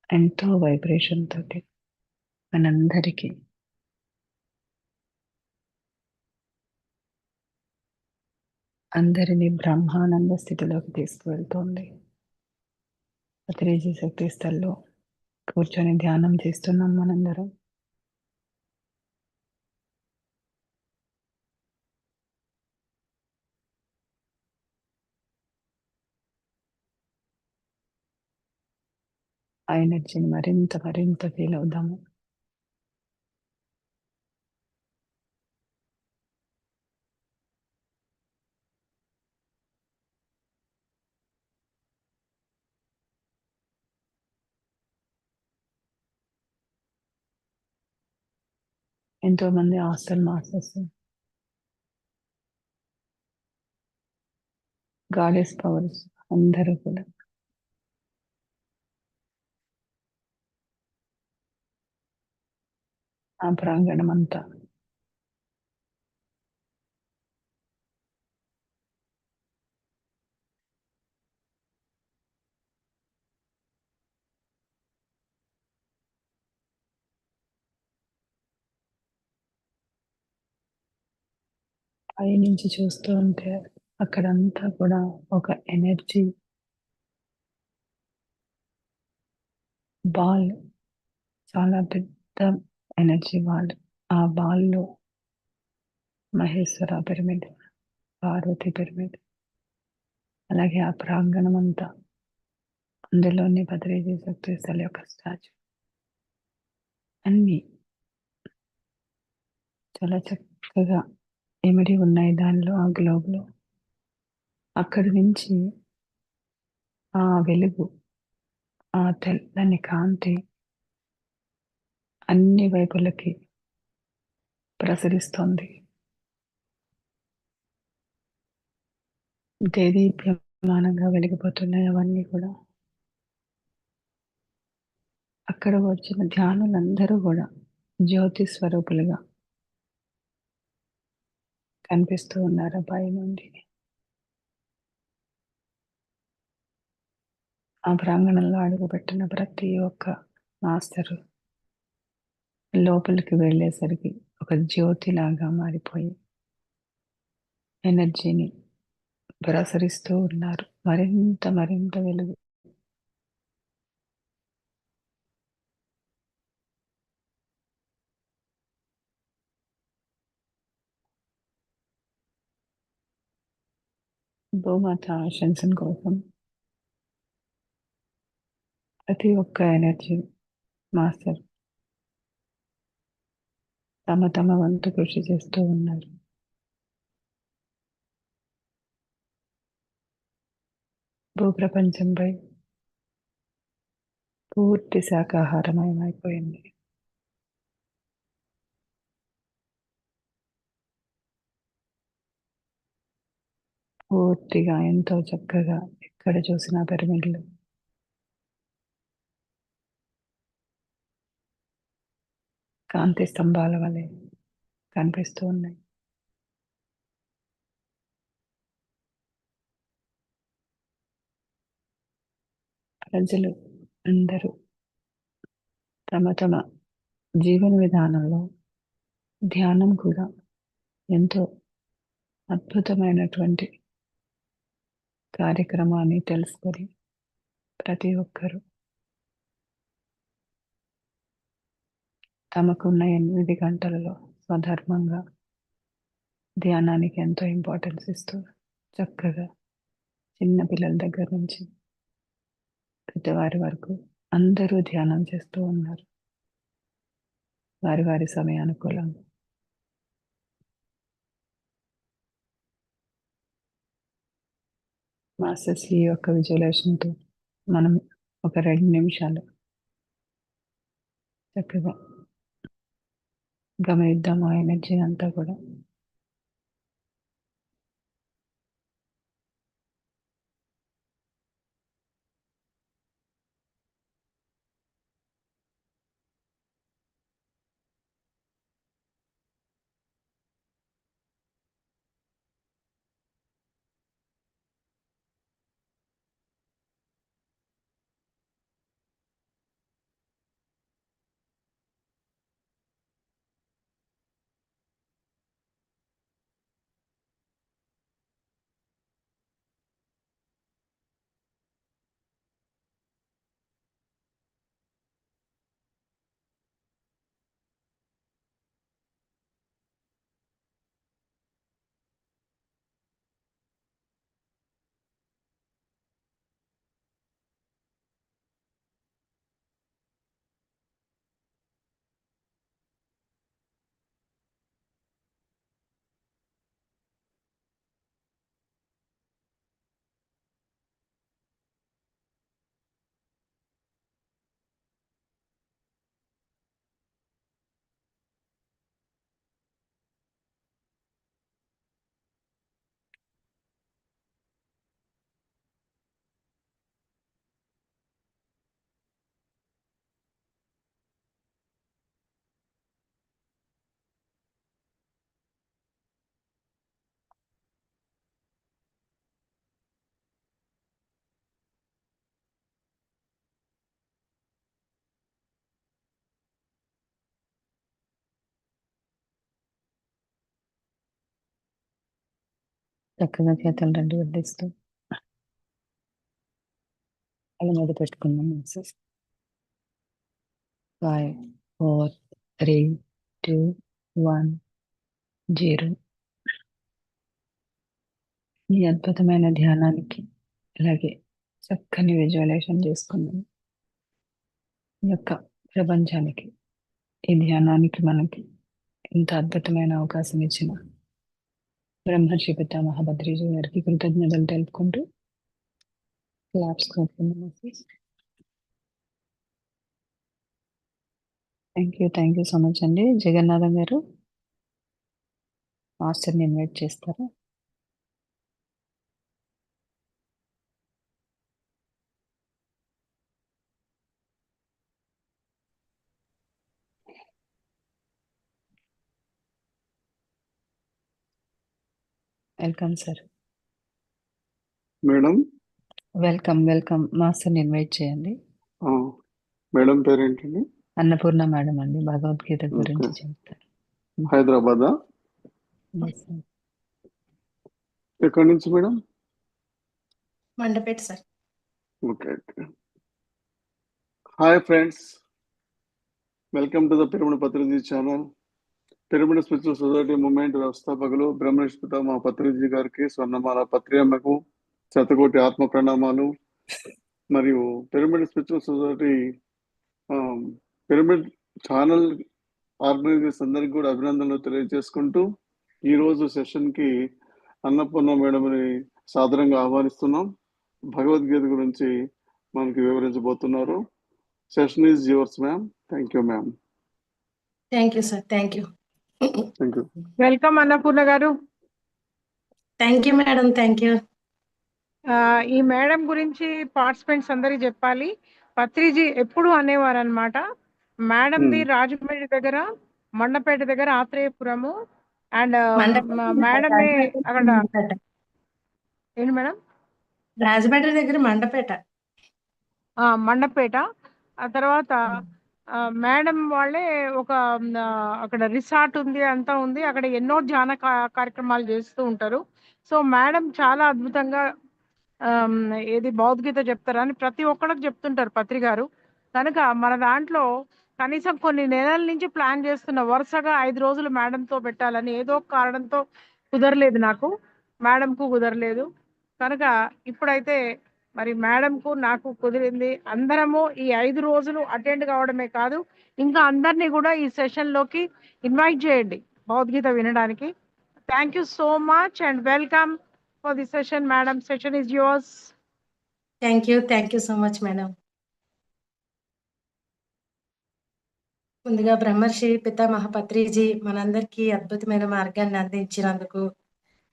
ఎంతో వైబ్రేషన్ తోటి మనందరికీ అందరినీ బ్రహ్మానంద స్థితిలోకి తీసుకువెళ్తోంది. పత్రిజీ శక్తి స్థల్లో కూర్చొని ధ్యానం చేస్తున్నాం మనందరం. ఆ ఎనర్జీని మరింత మరింత ఫీల్ అవుదాము. ఎంతో మంది హాస్టల్ మాస్టర్స్, గాడెస్ పవర్స్ అందరూ కూడా ఆ ప్రాంగణం అంతా పై నుంచి చూస్తూ ఉంటే అక్కడంతా కూడా ఒక ఎనర్జీ బాల్, చాలా పెద్ద ఎనర్జీ బాల్. ఆ బాల్లో మహేశ్వర పిరమిడ్, పార్వతి పిరమిడ్, అలాగే ఆ ప్రాంగణం అంతా, అందులోని పత్రిజీ శక్తిస్థల యొక్క స్టాచ్యూ అన్నీ చాలా చక్కగా ఇమిడి ఉన్నాయి దానిలో, ఆ గ్లోబ్లో. అక్కడి నుంచి ఆ వెలుగు, ఆ తెల్లని కాంతి అన్ని వైపులకి ప్రసరిస్తోంది. దేదీప్యమానంగా వెలిగిపోతున్నాయి అవన్నీ కూడా. అక్కడ వచ్చిన ధ్యానులందరూ కూడా జ్యోతి స్వరూపులుగా కనిపిస్తూ ఉన్నారు పై నుండి. ఆ ప్రాంగణంలో అడుగుపెట్టిన ప్రతి ఒక్క మాస్టరు లోపలికి వెళ్ళేసరికి ఒక జ్యోతిలాగా మారిపోయి ఎనర్జీని ప్రసరిస్తూ ఉన్నారు. మరింత మరింత వెలుగు. భూమాత ఆశంసన కోసం ప్రతి ఒక్క ఎనర్జీ మాస్టర్ తమ తమ వంతు కృషి చేస్తూ ఉన్నారు. భూప్రపంచంపై పూర్తి శాకాహారమయమైపోయింది. పూర్తిగా ఎంతో చక్కగా ఎక్కడ చూసినా పిరమిడ్లు, కాంతి స్తంభాల వలె కనిపిస్తూ ఉన్నాయి. ప్రజలు అందరూ తమ తమ జీవన విధానంలో ధ్యానం కూడా ఎంతో అద్భుతమైనటువంటి కార్యక్రమాన్ని తెలుసుకొని ప్రతి ఒక్కరూ తమకున్న 8 గంటలలో స్వధర్మంగా ధ్యానానికి ఎంతో ఇంపార్టెన్స్ ఇస్తూ చక్కగా చిన్న పిల్లల దగ్గర నుంచి పెద్దవారి వరకు అందరూ ధ్యానం చేస్తూ ఉన్నారు వారి వారి సమయానుకూలంగా. మాస్టర్స్ ఈ యొక్క విజువలైజేషన్తో మనం ఒక 2 నిమిషాలు చక్కగా గమనిద్దాం ఆ ఎనర్జీ అంతా కూడా. చక్కగా చేతులు రెండు వడ్డిస్తూ అలా మీద పెట్టుకుందాం. 5, 4, 3, 2, 1, 0. ఈ అద్భుతమైన ధ్యానానికి అలాగే చక్కని విజువలైజేషన్ చేసుకుందాం. ఈ యొక్క ప్రపంచానికి, ఈ ధ్యానానికి మనకి ఇంత అద్భుతమైన అవకాశం ఇచ్చిన బ్రహ్మర్షి పితామహ భద్రిజీ గారికి కృతజ్ఞతలు తెలుపుకుంటూ క్లాప్స్ కొడుతున్నాం. థ్యాంక్ యూ సో మచ్ అండి. జగన్నాథం గారు మాస్టర్ని ఇన్వైట్ చేస్తారా? Welcome sir. మేడం వెల్కమ్ మాస్టర్ని ఇన్వైట్ చేయండి. మేడం పేరేంటండి? అన్నపూర్ణ మేడం అండి, భగవద్గీత గురించి చెప్తారు. హైదరాబాదా? ఎక్కడి నుంచి madam? Mandapeta sir. Okay. Hi friends, welcome to the pyramid Patriji channel. Pyramid spiritual society movement వ్యవస్థాపకులు బ్రహ్మర్షి పితామహ పత్రిజీ గారికి స్వర్ణమాల పత్రియమ్మకు శతకోటి ఆత్మ ప్రణామాలు. మరియు pyramid spiritual society pyramid channel organisers అందరికి కూడా అభినందనలు తెలియజేసుకుంటూ ఈరోజు సెషన్కి అన్నపూర్ణ మేడంని సాదరంగా ఆహ్వానిస్తున్నాం. భగవద్గీత గురించి మనకి వివరించబోతున్నారు. Session is yours ma'am. Thank you ma'am. Thank you sir. Thank you. Welcome Annapurna garu. Thank you madam. Thank you. ఈ మేడం గురించి పార్టిసిపెంట్స్ అందరికి చెప్పాలి. పత్రిజీ ఎప్పుడు అనేవారు అనమాట, మేడంది రాజమండ్రి దగ్గర, మండపేట దగ్గర ఆత్రేయపురము, అండ్ మేడమే అక్కడ ఏంటి మేడం, రాజమండ్రి దగ్గర మండపేట. మండపేట. ఆ తర్వాత మేడం వాళ్ళే ఒక అక్కడ రిసార్ట్ ఉంది, అంతా ఉంది, అక్కడ ఎన్నో ధ్యాన కార్యక్రమాలు చేస్తూ ఉంటారు. సో మేడం చాలా అద్భుతంగా ఏది భగవద్గీత చెప్తారని ప్రతి ఒక్కరికి చెప్తుంటారు పత్రి గారు. కనుక మన దాంట్లో కనీసం కొన్ని నెలల నుంచి ప్లాన్ చేస్తున్న, వరుసగా 5 రోజులు మేడంతో పెట్టాలని, ఏదో ఒక కారణంతో కుదరలేదు, నాకు మేడంకు కుదరలేదు. కనుక ఇప్పుడైతే మరి మేడంకు నాకు కుదిరింది. అందరము ఈ 5 రోజులు అటెండ్ కావడమే కాదు, ఇంకా అందరినీ కూడా ఈ సెషన్లోకి ఇన్వైట్ చేయండి భగవద్గీత వినడానికి. Thank you so much and welcome for the session, madam. Session is yours. Thank you. Thank you so much, madam. ముందుగా బ్రహ్మర్షి పితామహ పత్రిజీ మనందరికీ అద్భుతమైన మార్గాన్ని అందించినందుకు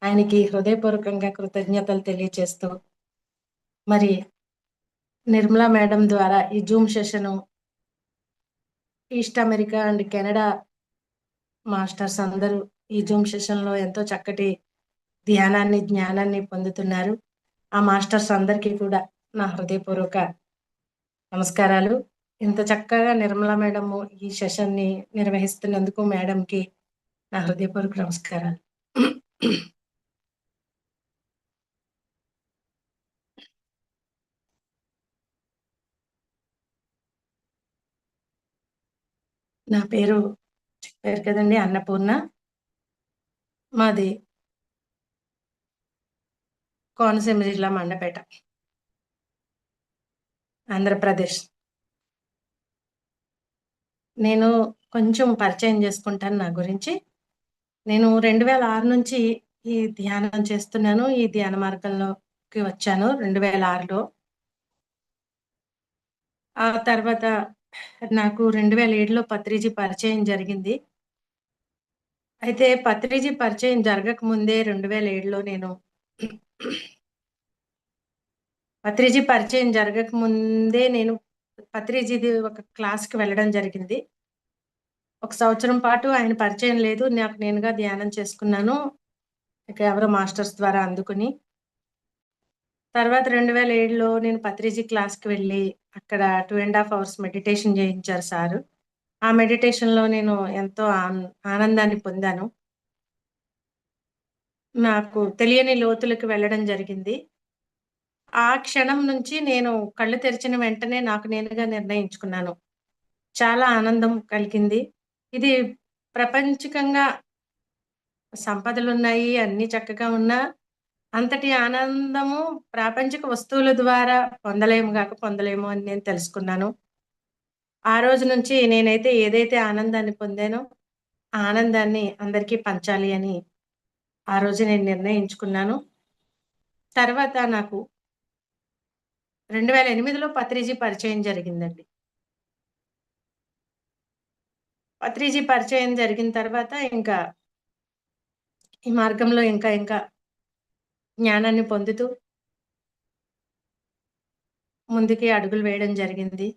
ఆయనకి హృదయపూర్వకంగా కృతజ్ఞతలు తెలియజేస్తూ, మరి నిర్మలా మేడం ద్వారా ఈ Zoom session east America and Canada masters అందరూ ఈ జూమ్ సెషన్లో ఎంతో చక్కటి ధ్యానాన్ని, జ్ఞానాన్ని పొందుతున్నారు. ఆ మాస్టర్స్ అందరికీ కూడా నా హృదయపూర్వక నమస్కారాలు. ఇంత చక్కగా నిర్మలా మేడం ఈ సెషన్ని నిర్వహిస్తున్నందుకు మేడంకి నా హృదయపూర్వక నమస్కారాలు. నా పేరు చెప్పారు కదండి, అన్నపూర్ణ. మాది కోనసీమ జిల్లా మండపేట, ఆంధ్రప్రదేశ్. నేను కొంచెం పరిచయం చేసుకుంటాను నా గురించి. నేను 2006 నుంచి ఈ ధ్యానం చేస్తున్నాను. ఈ ధ్యాన మార్గంలోకి వచ్చాను 2006లో. ఆ తర్వాత నాకు 2007లో పత్రిజీ పరిచయం జరిగింది. అయితే పత్రిజీ పరిచయం జరగక ముందే 2007లో నేను పత్రిజీ పరిచయం జరగక ముందే నేను పత్రిజీది ఒక క్లాస్కి వెళ్ళడం జరిగింది. 1 సంవత్సరం పాటు ఆయన పరిచయం లేదు, నాకు నేనుగా ధ్యానం చేసుకున్నాను, ఇక ఎవరో మాస్టర్స్ ద్వారా అందుకుని. తర్వాత 2007లో నేను పత్రిజీ క్లాస్కి వెళ్ళి అక్కడ 2.5 hours మెడిటేషన్ చేయించారు సారు. ఆ మెడిటేషన్లో నేను ఎంతో ఆనందాన్ని పొందాను. నాకు తెలియని లోతులకు వెళ్ళడం జరిగింది. ఆ క్షణం నుంచి నేను కళ్ళు తెరిచిన వెంటనే నాకు నేనుగా నిర్ణయించుకున్నాను. చాలా ఆనందం కలిగింది. ఇది ప్రపంచికంగా సంపదలున్నాయి, అన్నీ చక్కగా ఉన్నా, అంతటి ఆనందము ప్రాపంచిక వస్తువుల ద్వారా పొందలేము అని నేను తెలుసుకున్నాను. ఆ రోజు నుంచి నేనైతే ఏదైతే ఆనందాన్ని పొందానో, ఆ ఆనందాన్ని అందరికీ పంచాలి అని ఆ రోజు నేను నిర్ణయించుకున్నాను. తర్వాత నాకు 2008లో పత్రిజీ పరిచయం జరిగిందండి. పత్రిజీ పరిచయం జరిగిన తర్వాత ఇంకా ఈ మార్గంలో ఇంకా జ్ఞానాన్ని పొందుతూ ముందుకి అడుగులు వేయడం జరిగింది.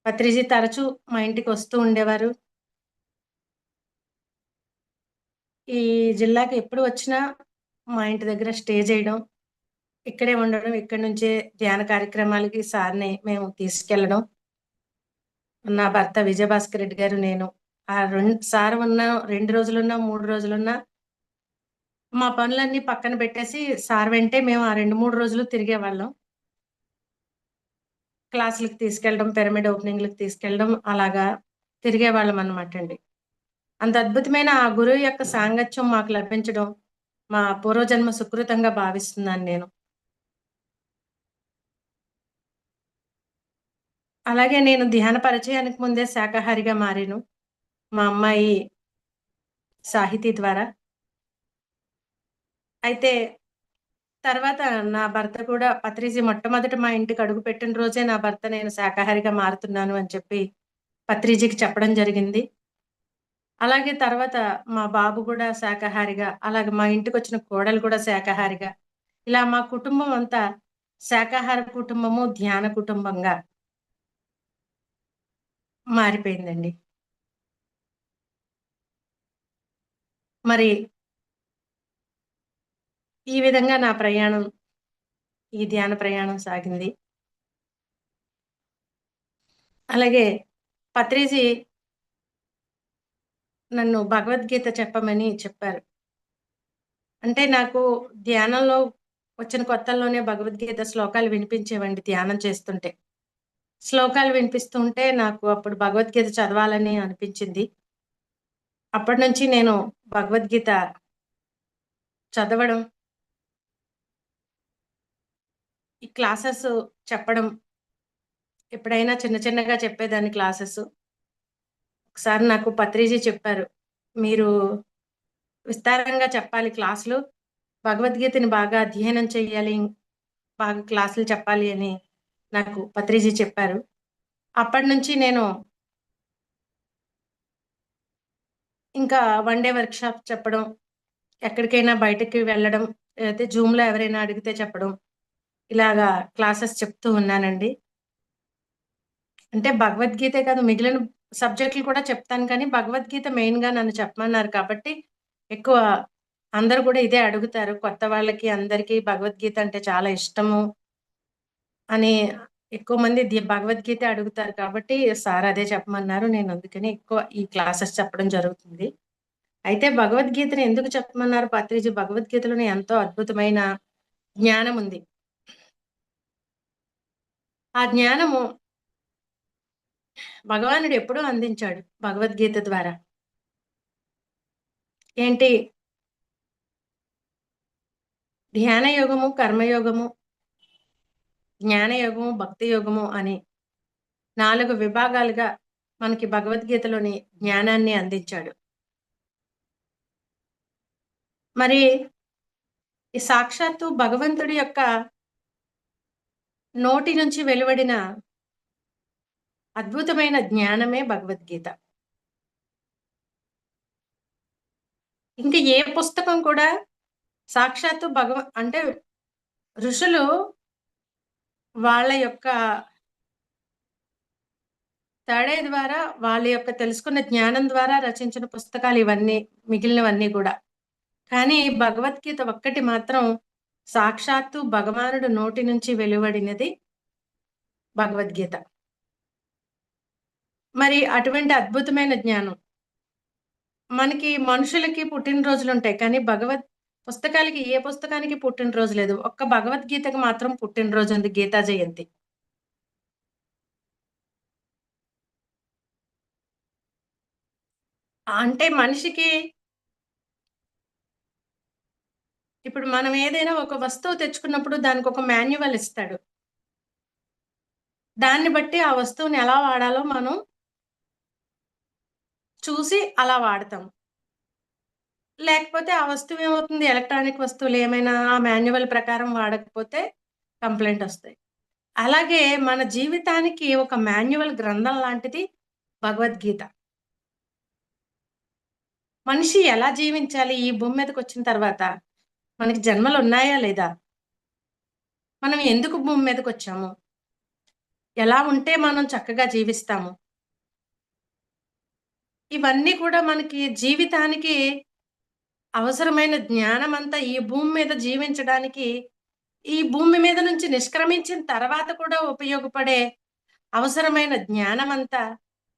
పత్రిజీ తరచూ మా ఇంటికి వస్తూ ఉండేవారు. ఈ జిల్లాకి ఎప్పుడు వచ్చినా మా ఇంటి దగ్గర స్టే చేయడం, ఇక్కడే ఉండడం, ఇక్కడి నుంచే ధ్యాన కార్యక్రమాలకి సార్‌ని మేము తీసుకెళ్ళడం. నా భర్త విజయభాస్కర్ రెడ్డి గారు, నేను. సార్ ఉన్న 2 రోజులున్నా, 3 రోజులున్నా మా పనులన్నీ పక్కన పెట్టేసి సార్ వెంటే మేము ఆ 2, 3 రోజులు తిరిగేవాళ్ళం. క్లాసులకి తీసుకెళ్ళడం, పిరమిడ్ ఓపెనింగ్‌లకి తీసుకెళ్ళడం అలాగా తిరిగేవాళ్ళమనమాటండి. అంత అద్భుతమైన ఆ గురువు యొక్క సాంగత్యం మాకు లభించడం మా పూర్వజన్మ సుకృతంగా భావిస్తున్నాను నేను. అలాగే నేను ధ్యాన పరిచయానికి ముందే శాకాహారిగా మారాను. మా అమ్మాయి సాహితీ ద్వారా. అయితే తర్వాత నా భర్త కూడా పత్రిజీ మొట్టమొదట మా ఇంటికి అడుగుపెట్టిన రోజే నా భర్త నేను శాకాహారిగా మారుతున్నాను అని చెప్పి పత్రిజీకి చెప్పడం జరిగింది. అలాగే తర్వాత మా బాబు కూడా శాకాహారిగా, అలాగే మా ఇంటికొచ్చిన కోడలు కూడా శాకాహారిగా, ఇలా మా కుటుంబం అంతా శాకాహార కుటుంబము, ధ్యాన కుటుంబంగా మారిపోయిందండి. మరి ఈ విధంగా నా ప్రయాణం, ఈ ధ్యాన ప్రయాణం సాగింది. అలాగే పత్రిజీ నన్ను భగవద్గీత చెప్పమని చెప్పారు. అంటే నాకు ధ్యానంలో వచ్చిన కొత్తల్లోనే భగవద్గీత శ్లోకాలు వినిపించేవండి ధ్యానం చేస్తుంటే. శ్లోకాలు వినిపిస్తూ ఉంటే నాకు అప్పుడు భగవద్గీత చదవాలని అనిపించింది. అప్పటినుంచి నేను భగవద్గీత చదవడం, ఈ క్లాసెస్ చెప్పడం, ఎప్పుడైనా చిన్న చిన్నగా చెప్పేదాన్ని క్లాసెస్. ఒకసారి నాకు పత్రిజీ చెప్పారు, "మీరు విస్తారంగా చెప్పాలి క్లాసులు. భగవద్గీతని బాగా అధ్యయనం చేయాలి. బాగా క్లాసులు చెప్పాలి" అని నాకు పత్రిజీ చెప్పారు. అప్పటినుంచి నేను ఇంకా వన్ డే వర్క్‌షాప్ చెప్పడం, ఎక్కడికైనా బయటకి వెళ్ళడం, లేతే జూమ్‌లో ఎవరైనా అడిగితే చెప్పడం, ఇలాగా క్లాసెస్ చెప్తూ ఉన్నానండి. అంటే భగవద్గీతే కాదు, మిగిలిన సబ్జెక్టులు కూడా చెప్తాను కానీ, భగవద్గీత మెయిన్‌గా నన్ను చెప్పమన్నారు కాబట్టి, ఎక్కువ అందరూ కూడా ఇదే అడుగుతారు. కొత్త వాళ్ళకి అందరికీ భగవద్గీత అంటే చాలా ఇష్టము అని ఎక్కువ మంది భగవద్గీత అడుగుతారు కాబట్టి, సార్ అదే చెప్పమన్నారు. నేను అందుకని ఎక్కువ ఈ క్లాసెస్ చెప్పడం జరుగుతుంది. అయితే భగవద్గీతని ఎందుకు చెప్పమన్నారు పత్రిజీ? భగవద్గీతలోని ఎంతో అద్భుతమైన జ్ఞానం ఉంది. ఆ జ్ఞానము భగవానుడు ఎప్పుడూ అందించాడు భగవద్గీత ద్వారా. ఏంటి? ధ్యాన యోగము, కర్మయోగము, జ్ఞానయోగము, భక్తి యోగము అని 4 విభాగాలుగా మనకి భగవద్గీతలోని జ్ఞానాన్ని అందించాడు. మరి ఈ సాక్షాత్తు భగవంతుడి యొక్క నోటి నుంచి వెలువడిన అద్భుతమైన జ్ఞానమే భగవద్గీత. ఇంక ఏ పుస్తకం కూడా సాక్షాత్తు అంటే ఋషులు వాళ్ళ యొక్క తడే ద్వారా, వాళ్ళ యొక్క తెలుసుకున్న జ్ఞానం ద్వారా రచించిన పుస్తకాలు ఇవన్నీ, మిగిలినవన్నీ కూడా. కానీ భగవద్గీత ఒక్కటి మాత్రం సాక్షాత్తు భగవానుడు నోటి నుంచి వెలువడినది భగవద్గీత. మరి అటువంటి అద్భుతమైన జ్ఞానం మనకి మనుషులకి పుట్టినరోజులు ఉంటాయి, కానీ పుస్తకాలకి ఏ పుస్తకానికి పుట్టినరోజు లేదు. ఒక్క భగవద్గీతకి మాత్రం పుట్టినరోజు ఉంది, గీతా జయంతి. అంటే మనిషికి ఇప్పుడు మనం ఏదైనా ఒక వస్తువు తెచ్చుకున్నప్పుడు దానికి ఒక మాన్యువల్ ఇస్తాడు. దాన్ని బట్టి ఆ వస్తువుని ఎలా వాడాలో మనం చూసి అలా వాడతాం. లేకపోతే ఆ వస్తువు ఏమవుతుంది, ఎలక్ట్రానిక్ వస్తువులు ఏమైనా ఆ మాన్యువల్ ప్రకారం వాడకపోతే కంప్లైంట్ వస్తాయి. అలాగే మన జీవితానికి ఒక మాన్యువల్ గ్రంథం లాంటిది భగవద్గీత. మనిషి ఎలా జీవించాలి ఈ భూమి మీదకి వచ్చిన తర్వాత, మనకి జన్మలు ఉన్నాయా లేదా, మనం ఎందుకు భూమి మీదకి వచ్చాము, ఎలా ఉంటే మనం చక్కగా జీవిస్తాము, ఇవన్నీ కూడా మనకి జీవితానికి అవసరమైన జ్ఞానం అంతా ఈ భూమి మీద జీవించడానికి, ఈ భూమి మీద నుంచి నిష్క్రమించిన తర్వాత కూడా ఉపయోగపడే అవసరమైన జ్ఞానం అంతా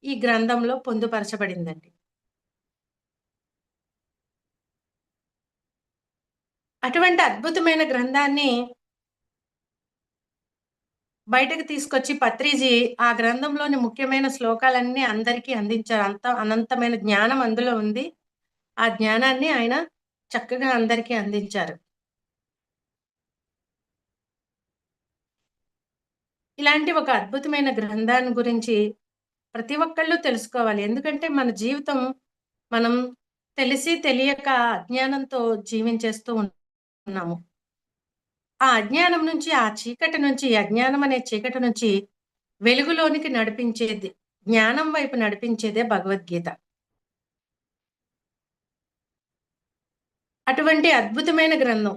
ఈ గ్రంథంలో పొందుపరచబడిందండి. అటువంటి అద్భుతమైన గ్రంథాన్ని బయటకు తీసుకొచ్చి పత్రిజీ ఆ గ్రంథంలోని ముఖ్యమైన శ్లోకాలన్నీ అందరికీ అందించారు. అనంతమైన జ్ఞానం అందులో ఉంది. ఆ జ్ఞానాన్ని ఆయన చక్కగా అందరికీ అందించారు. ఇలాంటి ఒక అద్భుతమైన గ్రంథాన్ని గురించి ప్రతి ఒక్కళ్ళు తెలుసుకోవాలి. ఎందుకంటే మన జీవితం మనం తెలిసి తెలియక అజ్ఞానంతో జీవించేస్తూ ఉన్నాము. ఆ అజ్ఞానం నుంచి, ఆ చీకటి నుంచి, అజ్ఞానం అనే చీకటి నుంచి వెలుగులోనికి నడిపించేది, జ్ఞానం వైపు నడిపించేదే భగవద్గీత. అటువంటి అద్భుతమైన గ్రంథం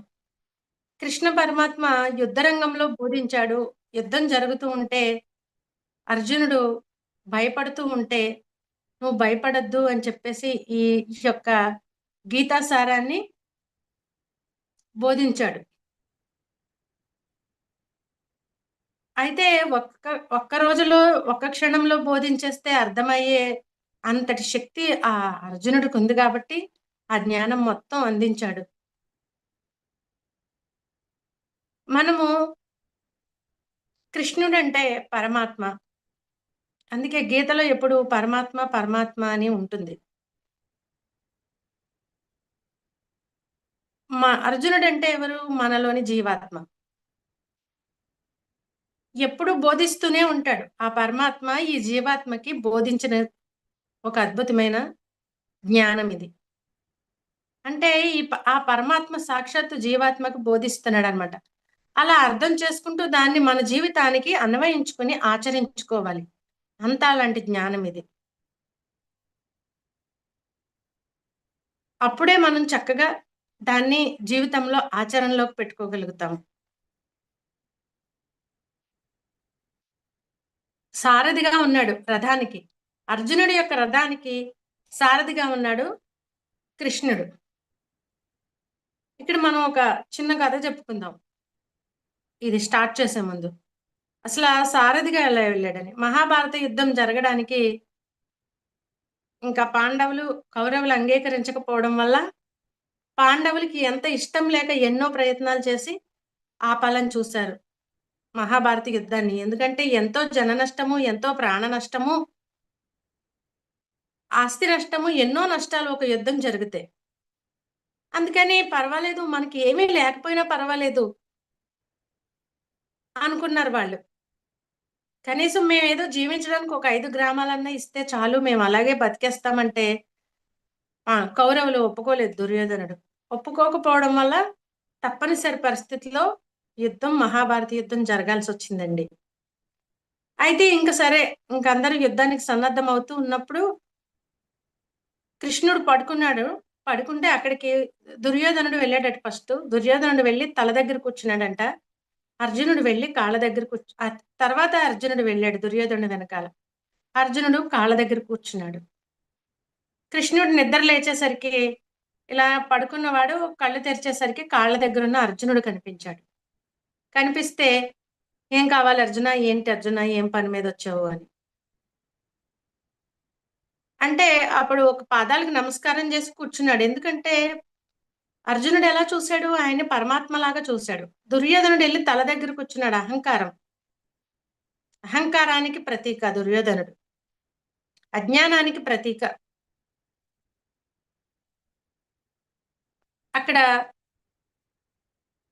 కృష్ణ పరమాత్మ యుద్ధరంగంలో బోధించాడు. యుద్ధం జరుగుతూ ఉంటే అర్జునుడు భయపడుతూ ఉంటే, నువ్వు భయపడద్దు అని చెప్పేసి ఈ యొక్క గీతా సారాన్ని బోధించాడు. అయితే ఒక్క రోజులో, ఒక్క క్షణంలో బోధించేస్తే అర్థమయ్యే అంతటి శక్తి ఆ అర్జునుడికి ఉంది కాబట్టి ఆ జ్ఞానం మొత్తం అందించాడు. మనము కృష్ణుడంటే పరమాత్మ. అందుకే గీతలో ఎప్పుడు పరమాత్మ పరమాత్మ అని ఉంటుంది. అర్జునుడంటే ఎవరు? మనలోని జీవాత్మ. ఎప్పుడు బోధిస్తూనే ఉంటాడు. ఆ పరమాత్మ ఈ జీవాత్మకి బోధించిన ఒక అద్భుతమైన జ్ఞానం ఇది. అంటే ఆ పరమాత్మ సాక్షాత్తు జీవాత్మకు బోధిస్తున్నాడనమాట. అలా అర్థం చేసుకుంటూ దాన్ని మన జీవితానికి అన్వయించుకొని ఆచరించుకోవాలి. అంతా అలాంటి జ్ఞానం ఇది. అప్పుడే మనం చక్కగా దాన్ని జీవితంలో ఆచరణలోకి పెట్టుకోగలుగుతాం. సారథిగా ఉన్నాడు రథానికి. అర్జునుడి యొక్క రథానికి సారథిగా ఉన్నాడు కృష్ణుడు. ఇక్కడ మనం ఒక చిన్న కథ చెప్పుకుందాం ఇది స్టార్ట్ చేసే ముందు. అసలు ఆ సారథిగా ఎలా వెళ్ళాడని. మహాభారత యుద్ధం జరగడానికి ఇంకా పాండవులు కౌరవులు అంగీకరించకపోవడం వల్ల పాండవులకి ఎంత ఇష్టం లేక ఎన్నో ప్రయత్నాలు చేసి ఆపాలని చూశారు మహాభారత యుద్ధాన్ని. ఎందుకంటే ఎంతో జన నష్టము, ఎంతో ప్రాణ నష్టము, ఆస్తి నష్టము, ఎన్నో నష్టాలు ఒక యుద్ధం జరిగితే. అందుకని పర్వాలేదు, మనకి ఏమీ లేకపోయినా పర్వాలేదు అనుకున్నారు వాళ్ళు. కనీసం మేమేదో జీవించడానికి ఒక 5 గ్రామాలన్నా ఇస్తే చాలు, మేము అలాగే బతికేస్తామంటే కౌరవులు ఒప్పుకోలేదు దుర్యోధనుడు. ఒప్పుకోకపోవడం వల్ల తప్పనిసరి పరిస్థితిలో మహాభారత యుద్ధం జరగాల్సి వచ్చిందండి. అయితే ఇంక సరే, ఇంకందరూ యుద్ధానికి సన్నద్ధం అవుతూ ఉన్నప్పుడు కృష్ణుడు పడుకుంటే అక్కడికి దుర్యోధనుడు వెళ్ళాడట. ఫస్ట్ దుర్యోధనుడు వెళ్ళి తల దగ్గర కూర్చున్నాడంట. అర్జునుడు వెళ్ళి కాళ్ళ దగ్గర తర్వాత అర్జునుడు వెళ్ళాడు దుర్యోధనుడు వెనకాల. అర్జునుడు కాళ్ళ దగ్గర కూర్చున్నాడు. కృష్ణుడు నిద్ర లేచేసరికి ఇలా పడుకున్నవాడు కళ్ళు తెరిచేసరికి కాళ్ళ దగ్గర ఉన్న అర్జునుడు కనిపించాడు. కనిపిస్తే, ఏం కావాలి అర్జున, ఏంటి అర్జున, ఏం పని మీద వచ్చావు అని. అంటే అప్పుడు ఒక పాదాలకు నమస్కారం చేసి కూర్చున్నాడు. ఎందుకంటే అర్జునుడు ఎలా చూశాడు? ఆయన్ని పరమాత్మలాగా చూశాడు. దుర్యోధనుడు వెళ్ళి తల దగ్గర కూర్చున్నాడు. అహంకారం. అహంకారానికి ప్రతీక దుర్యోధనుడు. అజ్ఞానానికి ప్రతీక. అక్కడ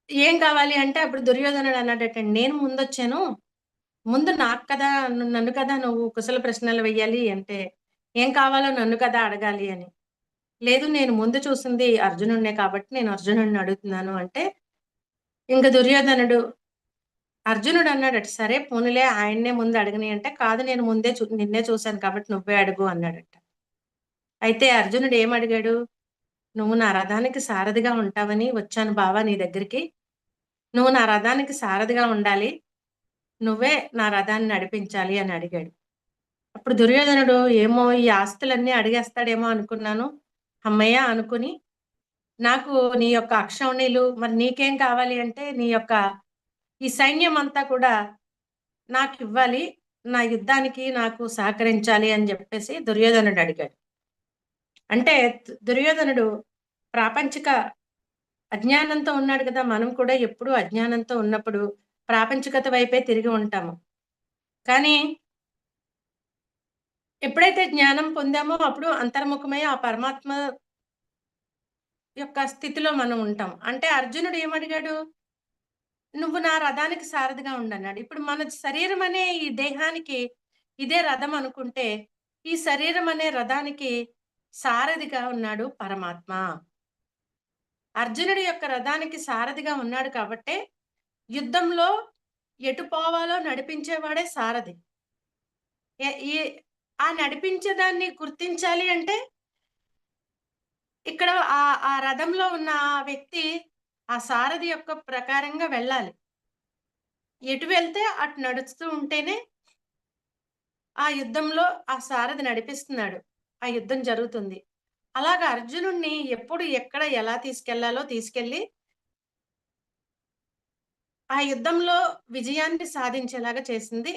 ఏం కావాలి అంటే అప్పుడు దుర్యోధనుడు అన్నాడట, నేను ముందొచ్చాను, ముందు నాకు కదా, నన్ను కదా నువ్వు కుశల ప్రశ్నలు వెయ్యాలి అంటే, ఏం కావాలో నన్ను కదా అడగాలి అని. లేదు, నేను ముందు చూసింది అర్జునుడినే కాబట్టి నేను అర్జునుడిని అడుగుతున్నాను అంటే, ఇంక దుర్యోధనుడు అర్జునుడు అన్నాడట, సరే పోనులే ఆయన్నే ముందు అడగని అంటే, కాదు నేను ముందే నిన్నే చూశాను కాబట్టి నువ్వే అడుగు అన్నాడట. అయితే అర్జునుడు ఏమడిగాడు? నువ్వు నా రథానికి సారథిగా ఉంటావని వచ్చాను బావా నీ దగ్గరికి. నువ్వు నా రథానికి సారథిగా ఉండాలి, నువ్వే నా రథాన్ని నడిపించాలి అని అడిగాడు. అప్పుడు దుర్యోధనుడు ఏమో ఈ ఆస్తులన్నీ అడిగేస్తాడేమో అనుకున్నాను, అమ్మయ్య అనుకుని, నాకు నీ యొక్క అక్షౌణిలు, మరి నీకేం కావాలి అంటే నీ యొక్క ఈ సైన్యం అంతా కూడా నాకు ఇవ్వాలి, నా యుద్ధానికి నాకు సహకరించాలి అని చెప్పేసి దుర్యోధనుడు అడిగాడు. అంటే దుర్యోధనుడు ప్రాపంచిక అజ్ఞానంతో ఉన్నాడు కదా. మనం కూడా ఎప్పుడు అజ్ఞానంతో ఉన్నప్పుడు ప్రాపంచికత వైపే తిరిగి ఉంటాము. కానీ ఎప్పుడైతే జ్ఞానం పొందామో అప్పుడు అంతర్ముఖమై ఆ పరమాత్మ యొక్క స్థితిలో మనం ఉంటాం. అంటే అర్జునుడు ఏమడిగాడు? నువ్వు నా రథానికి సారథిగా ఉండన్నాడు. ఇప్పుడు మన శరీరం అనే ఈ దేహానికి ఇదే రథం అనుకుంటే, ఈ శరీరం అనే రథానికి సారథిగా ఉన్నాడు పరమాత్మ. అర్జునుడి యొక్క రథానికి సారథిగా ఉన్నాడు కాబట్టే యుద్ధంలో ఎటు పోవాలో నడిపించేవాడే సారథి. ఈ ఆ నడిపించేదాన్ని గుర్తించాలి అంటే ఇక్కడ ఆ రథంలో ఉన్న ఆ వ్యక్తి ఆ సారథి యొక్క ప్రకారంగా వెళ్ళాలి. ఎటు వెళ్తే అటు నడుస్తూ ఉంటేనే ఆ యుద్ధంలో ఆ సారథి నడిపిస్తున్నాడు, ఆ యుద్ధం జరుగుతుంది. అలాగా అర్జునుడిని ఎప్పుడు ఎక్కడ ఎలా తీసుకెళ్లాలో తీసుకెళ్లి ఆ యుద్ధంలో విజయాన్ని సాధించేలాగా చేసింది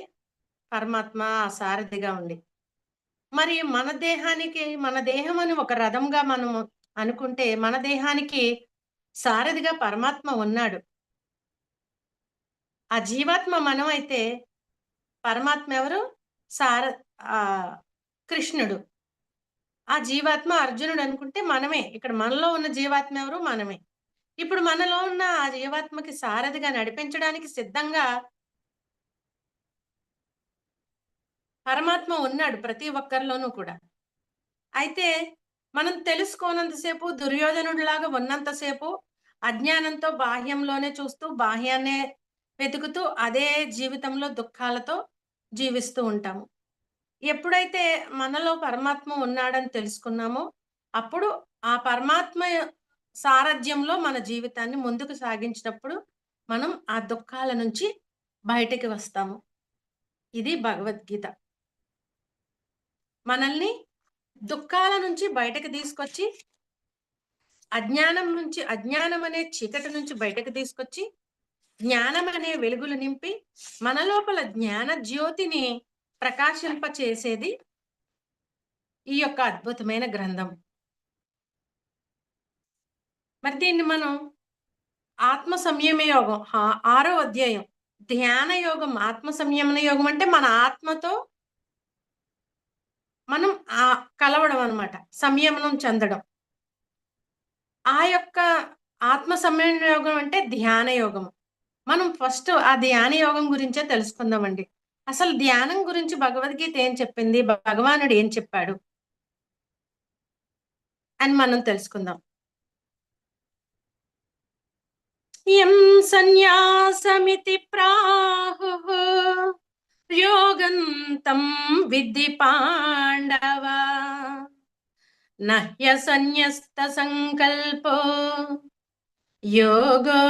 పరమాత్మ ఆ సారథిగా ఉండి. మరి మన దేహానికి, మన దేహం అని ఒక రథంగా మనము అనుకుంటే, మన దేహానికి సారథిగా పరమాత్మ ఉన్నాడు. ఆ జీవాత్మ మనం అయితే పరమాత్మ ఎవరు? కృష్ణుడు. ఆ జీవాత్మ అర్జునుడు అనుకుంటే మనమే. ఇక్కడ మనలో ఉన్న జీవాత్మ ఎవరు? మనమే. ఇప్పుడు మనలో ఉన్న ఆ జీవాత్మకి సారథిగా నడిపించడానికి సిద్ధంగా పరమాత్మ ఉన్నాడు ప్రతి ఒక్కరిలోనూ కూడా. అయితే మనం తెలుసుకోనంతసేపు, దుర్యోధనుడిలాగా ఉన్నంతసేపు అజ్ఞానంతో బాహ్యంలోనే చూస్తూ, బాహ్యాన్నే వెతుకుతూ, అదే జీవితంలో దుఃఖాలతో జీవిస్తూ ఉంటాము. ఎప్పుడైతే మనలో పరమాత్మ ఉన్నాడని తెలుసుకున్నామో, అప్పుడు ఆ పరమాత్మ సారథ్యంలో మన జీవితాన్ని ముందుకు సాగించినప్పుడు, మనం ఆ దుఃఖాల నుంచి బయటికి వస్తాము. ఇది భగవద్గీత. మనల్ని దుఃఖాల నుంచి బయటకు తీసుకొచ్చి, అజ్ఞానం అనే చీకటి నుంచి బయటకు తీసుకొచ్చి, జ్ఞానం అనే వెలుగులు నింపి, మన లోపల జ్ఞాన జ్యోతిని ప్రకాశింప చేసేది ఈ యొక్క అద్భుతమైన గ్రంథం. మరి దీన్ని మనం ఆత్మ సంయమ యోగం 6వ అధ్యాయం ధ్యాన యోగం. ఆత్మ సంయమన యోగం అంటే మన ఆత్మతో మనం కలవడం అన్నమాట, సంయమనం చెందడం. ఆ యొక్క ఆత్మ సంయమన యోగం అంటే ధ్యాన యోగం. మనం ఫస్ట్ ఆ ధ్యాన యోగం గురించే తెలుసుకుందామండి. అసలు ధ్యానం గురించి భగవద్గీత ఏం చెప్పింది, భగవానుడు ఏం చెప్పాడు అని మనం తెలుసుకుందాం. యం సన్యాసమితి ప్రాహుః యోగంతం విద్ధి పాండవ నహ్య సన్యస్త సంకల్పో యోగో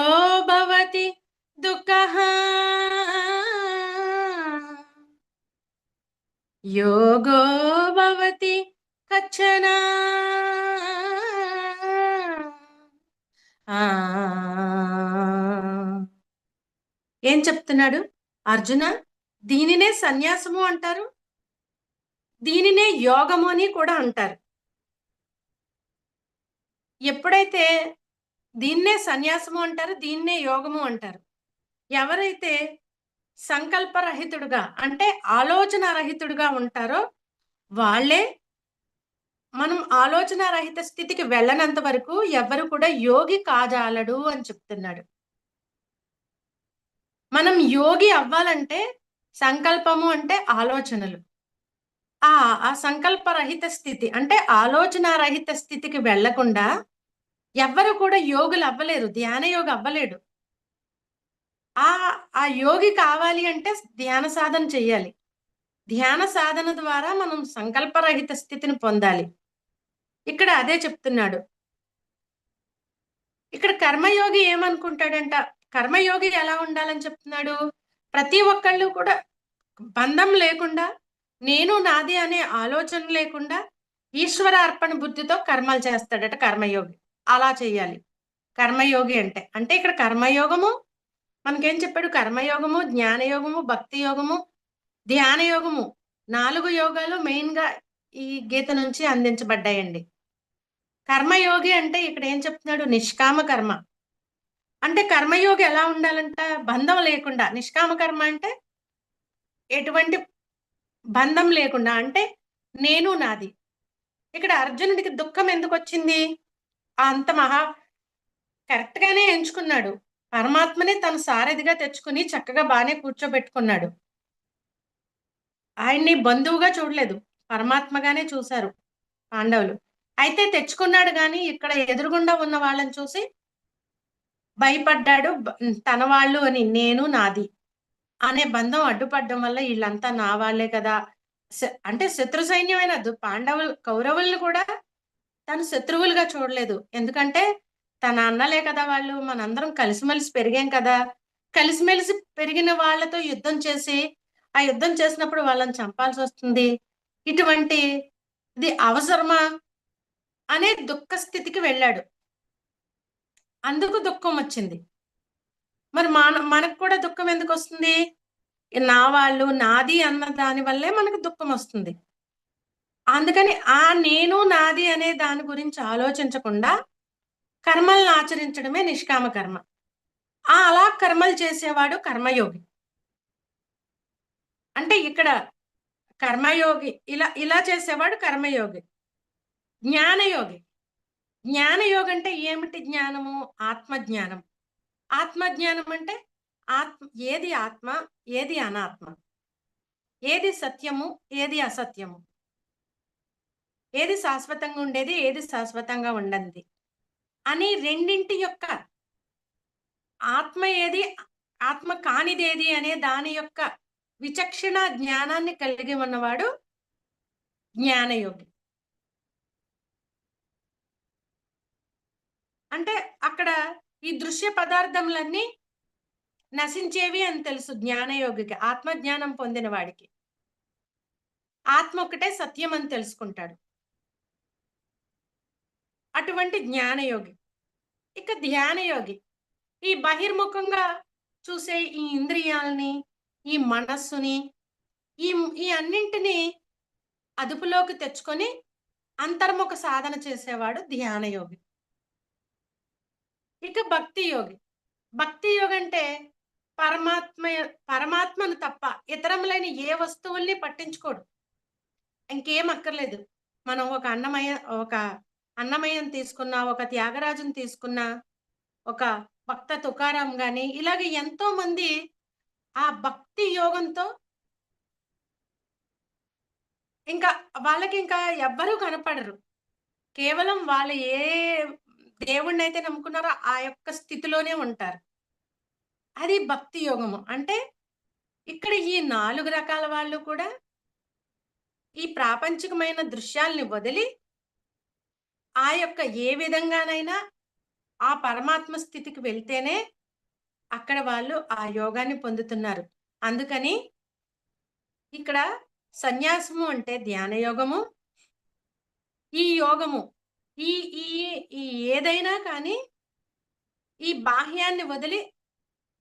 భవతి దుఃఖః యోగో భవతి కచ్చన. ఏం చెప్తున్నాడు అర్జున? దీనినే సన్యాసము అంటారు. దీనినే యోగము అని కూడా అంటారు. ఎప్పుడైతే దీన్నే సన్యాసము అంటారు, దీన్నే యోగము అంటారు. ఎవరైతే సంకల్పరహితుడుగా అంటే ఆలోచన రహితుడుగా ఉంటారో వాళ్ళే, మనం ఆలోచన రహిత స్థితికి వెళ్ళనంత వరకు ఎవరు కూడా యోగి కాజాలడు అని చెప్తున్నాడు. మనం యోగి అవ్వాలంటే సంకల్పము అంటే ఆలోచనలు. ఆ సంకల్పరహిత స్థితి అంటే ఆలోచన రహిత స్థితికి వెళ్ళకుండా ఎవ్వరు కూడా యోగులు అవ్వలేరు, ధ్యాన యోగి అవ్వలేడు. ఆ ఆ యోగి కావాలి అంటే ధ్యాన సాధన చెయ్యాలి. ధ్యాన సాధన ద్వారా మనం సంకల్పరహిత స్థితిని పొందాలి. ఇక్కడ అదే చెప్తున్నాడు. ఇక్కడ కర్మయోగి ఏమనుకుంటాడంట, కర్మయోగి ఎలా ఉండాలని చెప్తున్నాడు? ప్రతి ఒక్కళ్ళు కూడా బంధం లేకుండా, నేను నాది అనే ఆలోచన లేకుండా ఈశ్వర అర్పణ బుద్ధితో కర్మలు చేస్తాడట కర్మయోగి. అలా చేయాలి కర్మయోగి అంటే. అంటే ఇక్కడ కర్మయోగము మనకేం చెప్పాడు? కర్మయోగము, జ్ఞానయోగము, భక్తి యోగము, ధ్యాన యోగము 4 యోగాలు మెయిన్ గా ఈ గీత నుంచి అందించబడ్డాయండి. కర్మయోగి అంటే ఇక్కడ ఏం చెప్తున్నాడు? నిష్కామ కర్మ. అంటే కర్మయోగి ఎలా ఉండాలంట? బంధం లేకుండా. నిష్కామ కర్మ అంటే ఎటువంటి బంధం లేకుండా, అంటే నేను నాది. ఇక్కడ అర్జునుడికి దుఃఖం ఎందుకు వచ్చింది? అంత కరెక్ట్ గానే ఎంచుకున్నాడు. పరమాత్మనే తన సారథిగా తెచ్చుకుని చక్కగా బానే కూర్చోబెట్టుకున్నాడు. ఆయన్ని బంధువుగా చూడలేదు, పరమాత్మగానే చూశారు పాండవులు. అయితే తెచ్చుకున్నాడు గాని ఇక్కడ ఎదురుగుండా ఉన్న వాళ్ళని చూసి భయపడ్డాడు. తన వాళ్ళు అని, నేను నాది అనే బంధం అడ్డుపడడం వల్ల వీళ్ళంతా నా వాళ్ళే కదా, అంటే శత్రు సైన్యమైన పాండవులు కౌరవుల్ని కూడా తను శత్రువులుగా చూడలేదు. ఎందుకంటే తన అన్నలే కదా వాళ్ళు, మనందరం కలిసిమెలిసి పెరిగాం కదా, కలిసిమెలిసి పెరిగిన వాళ్ళతో యుద్ధం చేసి ఆ యుద్ధం చేసినప్పుడు వాళ్ళని చంపాల్సి వస్తుంది, ఇటువంటి ఇది అవసరమా అనే దుఃఖ స్థితికి వెళ్ళాడు. అందుకు దుఃఖం వచ్చింది. మరి మనకు కూడా దుఃఖం ఎందుకు వస్తుంది? నా వాళ్ళు, నాది అన్న దాని వల్లే మనకు దుఃఖం వస్తుంది. అందుకని ఆ నేను నాది అనే దాని గురించి ఆలోచించకుండా కర్మలను ఆచరించడమే నిష్కామ కర్మ. అలా కర్మలు చేసేవాడు కర్మయోగి. అంటే ఇక్కడ కర్మయోగి ఇలా చేసేవాడు కర్మయోగి. జ్ఞానయోగి, జ్ఞానయోగి అంటే ఏమిటి? జ్ఞానము ఆత్మజ్ఞానం. ఆత్మజ్ఞానం అంటే ఏది ఆత్మ, ఏది అనాత్మ, ఏది సత్యము, ఏది అసత్యము, ఏది శాశ్వతంగా ఉండేది, ఏది శాశ్వతంగా ఉండనిది అని రెండింటి యొక్క ఆత్మ ఏది, ఆత్మ కానిదేది అనే దాని యొక్క విచక్షణ జ్ఞానాన్ని కలిగి ఉన్నవాడు జ్ఞానయోగి. అంటే అక్కడ ఈ దృశ్య పదార్థములన్నీ నశించేవి అని తెలుసు జ్ఞానయోగికి. ఆత్మజ్ఞానం పొందిన వాడికి ఆత్మ ఒకటే సత్యం అని తెలుసుకుంటాడు. అటువంటి జ్ఞానయోగి. ఇక ధ్యానయోగి ఈ బహిర్ముఖంగా చూసే ఈ ఇంద్రియాలని, ఈ మనస్సుని, ఈ అన్నింటినీ అదుపులోకి తెచ్చుకొని అంతర్ముఖ సాధన చేసేవాడు ధ్యానయోగి. ఇక భక్తి యోగి. భక్తి యోగి అంటే పరమాత్మను తప్ప ఇతరములైన ఏ వస్తువుల్ని పట్టించుకోడు, ఇంకేం అక్కర్లేదు. మనం ఒక అన్నమయ్యను తీసుకున్నా, ఒక త్యాగరాజుని తీసుకున్నా, ఒక భక్త తుకారాం గాని, ఇలాగ ఎంతో మంది ఆ భక్తి యోగంతో ఇంకా వాళ్ళకి ఇంకా ఎవ్వరూ కనపడరు. కేవలం వాళ్ళు ఏ దేవుణ్ణి అయితే నమ్ముకున్నారో ఆ యొక్క స్థితిలోనే ఉంటారు. అది భక్తి యోగము. అంటే ఇక్కడ ఈ 4 రకాల వాళ్ళు కూడా ఈ ప్రాపంచికమైన దృశ్యాల్ని వదిలి ఆ యొక్క ఏ విధంగానైనా ఆ పరమాత్మ స్థితికి వెళ్తేనే అక్కడ వాళ్ళు ఆ యోగాన్ని పొందుతున్నారు. అందుకని ఇక్కడ సన్యాసము అంటే ధ్యాన యోగము. ఈ యోగము ఈ ఈ ఈ ఏదైనా కానీ ఈ బాహ్యాన్ని వదిలి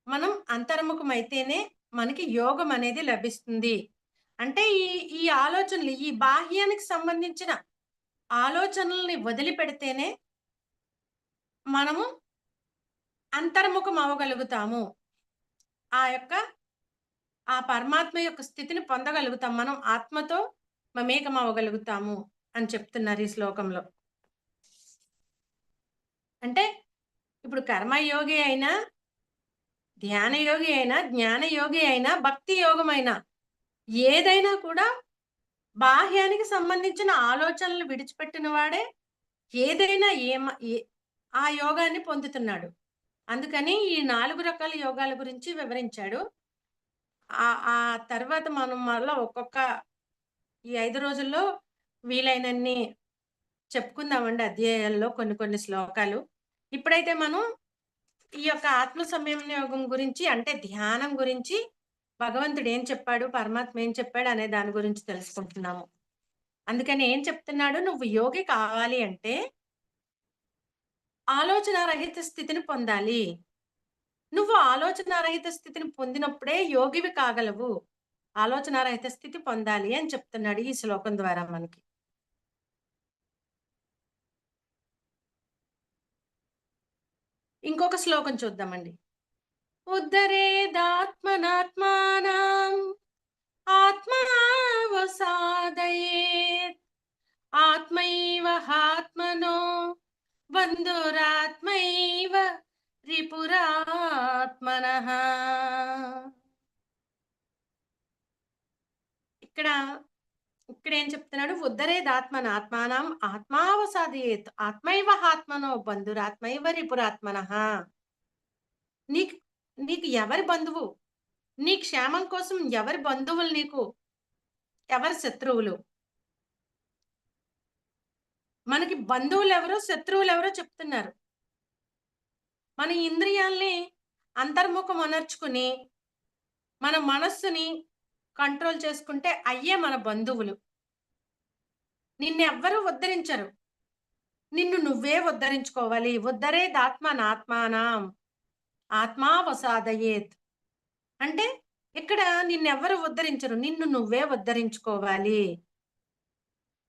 మనం అంతర్ముఖమైతేనే మనకి యోగం అనేది లభిస్తుంది అంటే ఈ ఆలోచనలు, ఈ బాహ్యానికి సంబంధించిన ఆలోచనల్ని వదిలిపెడితేనే మనము అంతర్ముఖం అవ్వగలుగుతాము. ఆ పరమాత్మ యొక్క స్థితిని పొందగలుగుతాం. మనం ఆత్మతో మమేకం అవ్వగలుగుతాము అని చెప్తున్నారు ఈ శ్లోకంలో. అంటే ఇప్పుడు కర్మయోగి అయినా, ధ్యాన యోగి అయినా, జ్ఞాన యోగి అయినా, భక్తి యోగమైనా ఏదైనా కూడా బాహ్యానికి సంబంధించిన ఆలోచనలు విడిచిపెట్టిన వాడే ఏదైనా ఆ యోగాన్ని పొందుతున్నాడు. అందుకని ఈ 4 రకాల యోగాల గురించి వివరించాడు. ఆ తర్వాత మనం మళ్ళా ఈ 5 రోజుల్లో వీలైనన్ని చెప్పుకుందామండి అధ్యాయాల్లో కొన్ని శ్లోకాలు. ఇప్పుడైతే మనం ఈ యొక్క ఆత్మ సంయమన యోగం గురించి, అంటే ధ్యానం గురించి భగవంతుడు ఏం చెప్పాడు, పరమాత్మ ఏం చెప్పాడు అనే దాని గురించి తెలుసుకుంటున్నాము. అందుకని ఏం చెప్తున్నాడు, నువ్వు యోగి కావాలి అంటే ఆలోచన రహిత స్థితిని పొందాలి. నువ్వు ఆలోచన రహిత స్థితిని పొందినప్పుడే యోగివి కాగలవు. ఆలోచన రహిత స్థితి పొందాలి అని చెప్తున్నాడు ఈ శ్లోకం ద్వారా మనకి. ఇంకొక శ్లోకం చూద్దామండి. ఉద్ధరేదాత్మనాత్మానం ఆత్మావసాదయేత్ ఆత్మైవ ఆత్మనో బంధురాత్మైవ రిపురాత్మనః. ఇక్కడ ఏం చెప్తున్నాడు, ఉద్ధరేదాత్మనాత్మానం ఆత్మావసాదయేత్ ఆత్మైవ ఆత్మనో బంధురాత్మైవ రిపురాత్మనః. నీకు ఎవరి బంధువు, నీ క్షేమం కోసం ఎవరి బంధువులు, నీకు ఎవరి శత్రువులు? మనకి బంధువులు ఎవరో శత్రువులు ఎవరో చెప్తున్నారు. మన ఇంద్రియాల్ని అంతర్ముఖం అనర్చుకుని మన మనస్సుని కంట్రోల్ చేసుకుంటే అయ్యే మన బంధువులు. నిన్నెవ్వరూ ఉద్ధరించరు, నిన్ను నువ్వే ఉద్ధరించుకోవాలి. ఉద్ధరేదాత్మనాత్మానం ఆత్మావసాదయేత్ అంటే ఇక్కడ నిన్నెవ్వరు ఉద్ధరించరు, నిన్ను నువ్వే ఉద్ధరించుకోవాలి.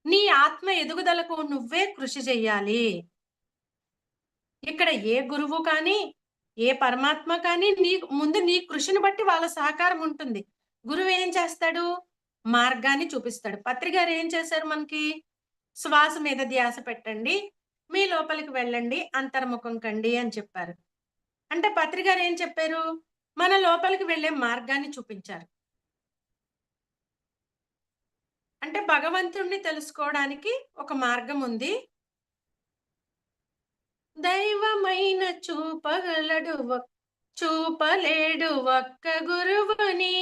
నీ ఆత్మ ఎదుగుదలకు నువ్వే కృషి చెయ్యాలి. ఇక్కడ ఏ గురువు కానీ, ఏ పరమాత్మ కానీ ముందు నీ కృషిని బట్టి వాళ్ళ సహకారం ఉంటుంది. గురువు ఏం చేస్తాడు, మార్గాన్ని చూపిస్తాడు. పత్రి గారు ఏం చేశారు, మనకి శ్వాస మీద ధ్యాస పెట్టండి, మీ లోపలికి వెళ్ళండి, అంతర్ముఖం కండి అని చెప్పారు. అంటే పత్రి గారు ఏం చెప్పారు, మన లోపలికి వెళ్ళే మార్గాన్ని చూపించారు. అంటే భగవంతుణ్ణి తెలుసుకోవడానికి ఒక మార్గం ఉంది. దైవమైన చూపలేడు ఒక్క గురువుని,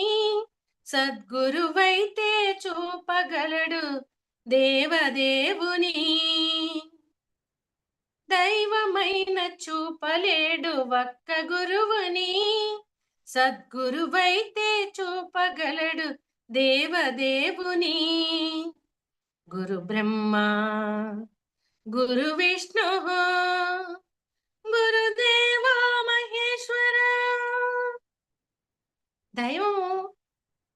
సద్గురువైతే చూపగలడు దేవదేవుని. దైవమైన చూపలేడు ఒక్క గురువుని, సద్గురువైతే చూపగలడు దేవదేవుని. గురు బ్రహ్మ గురు విష్ణు గురుదేవా మహేశ్వర. దైవము,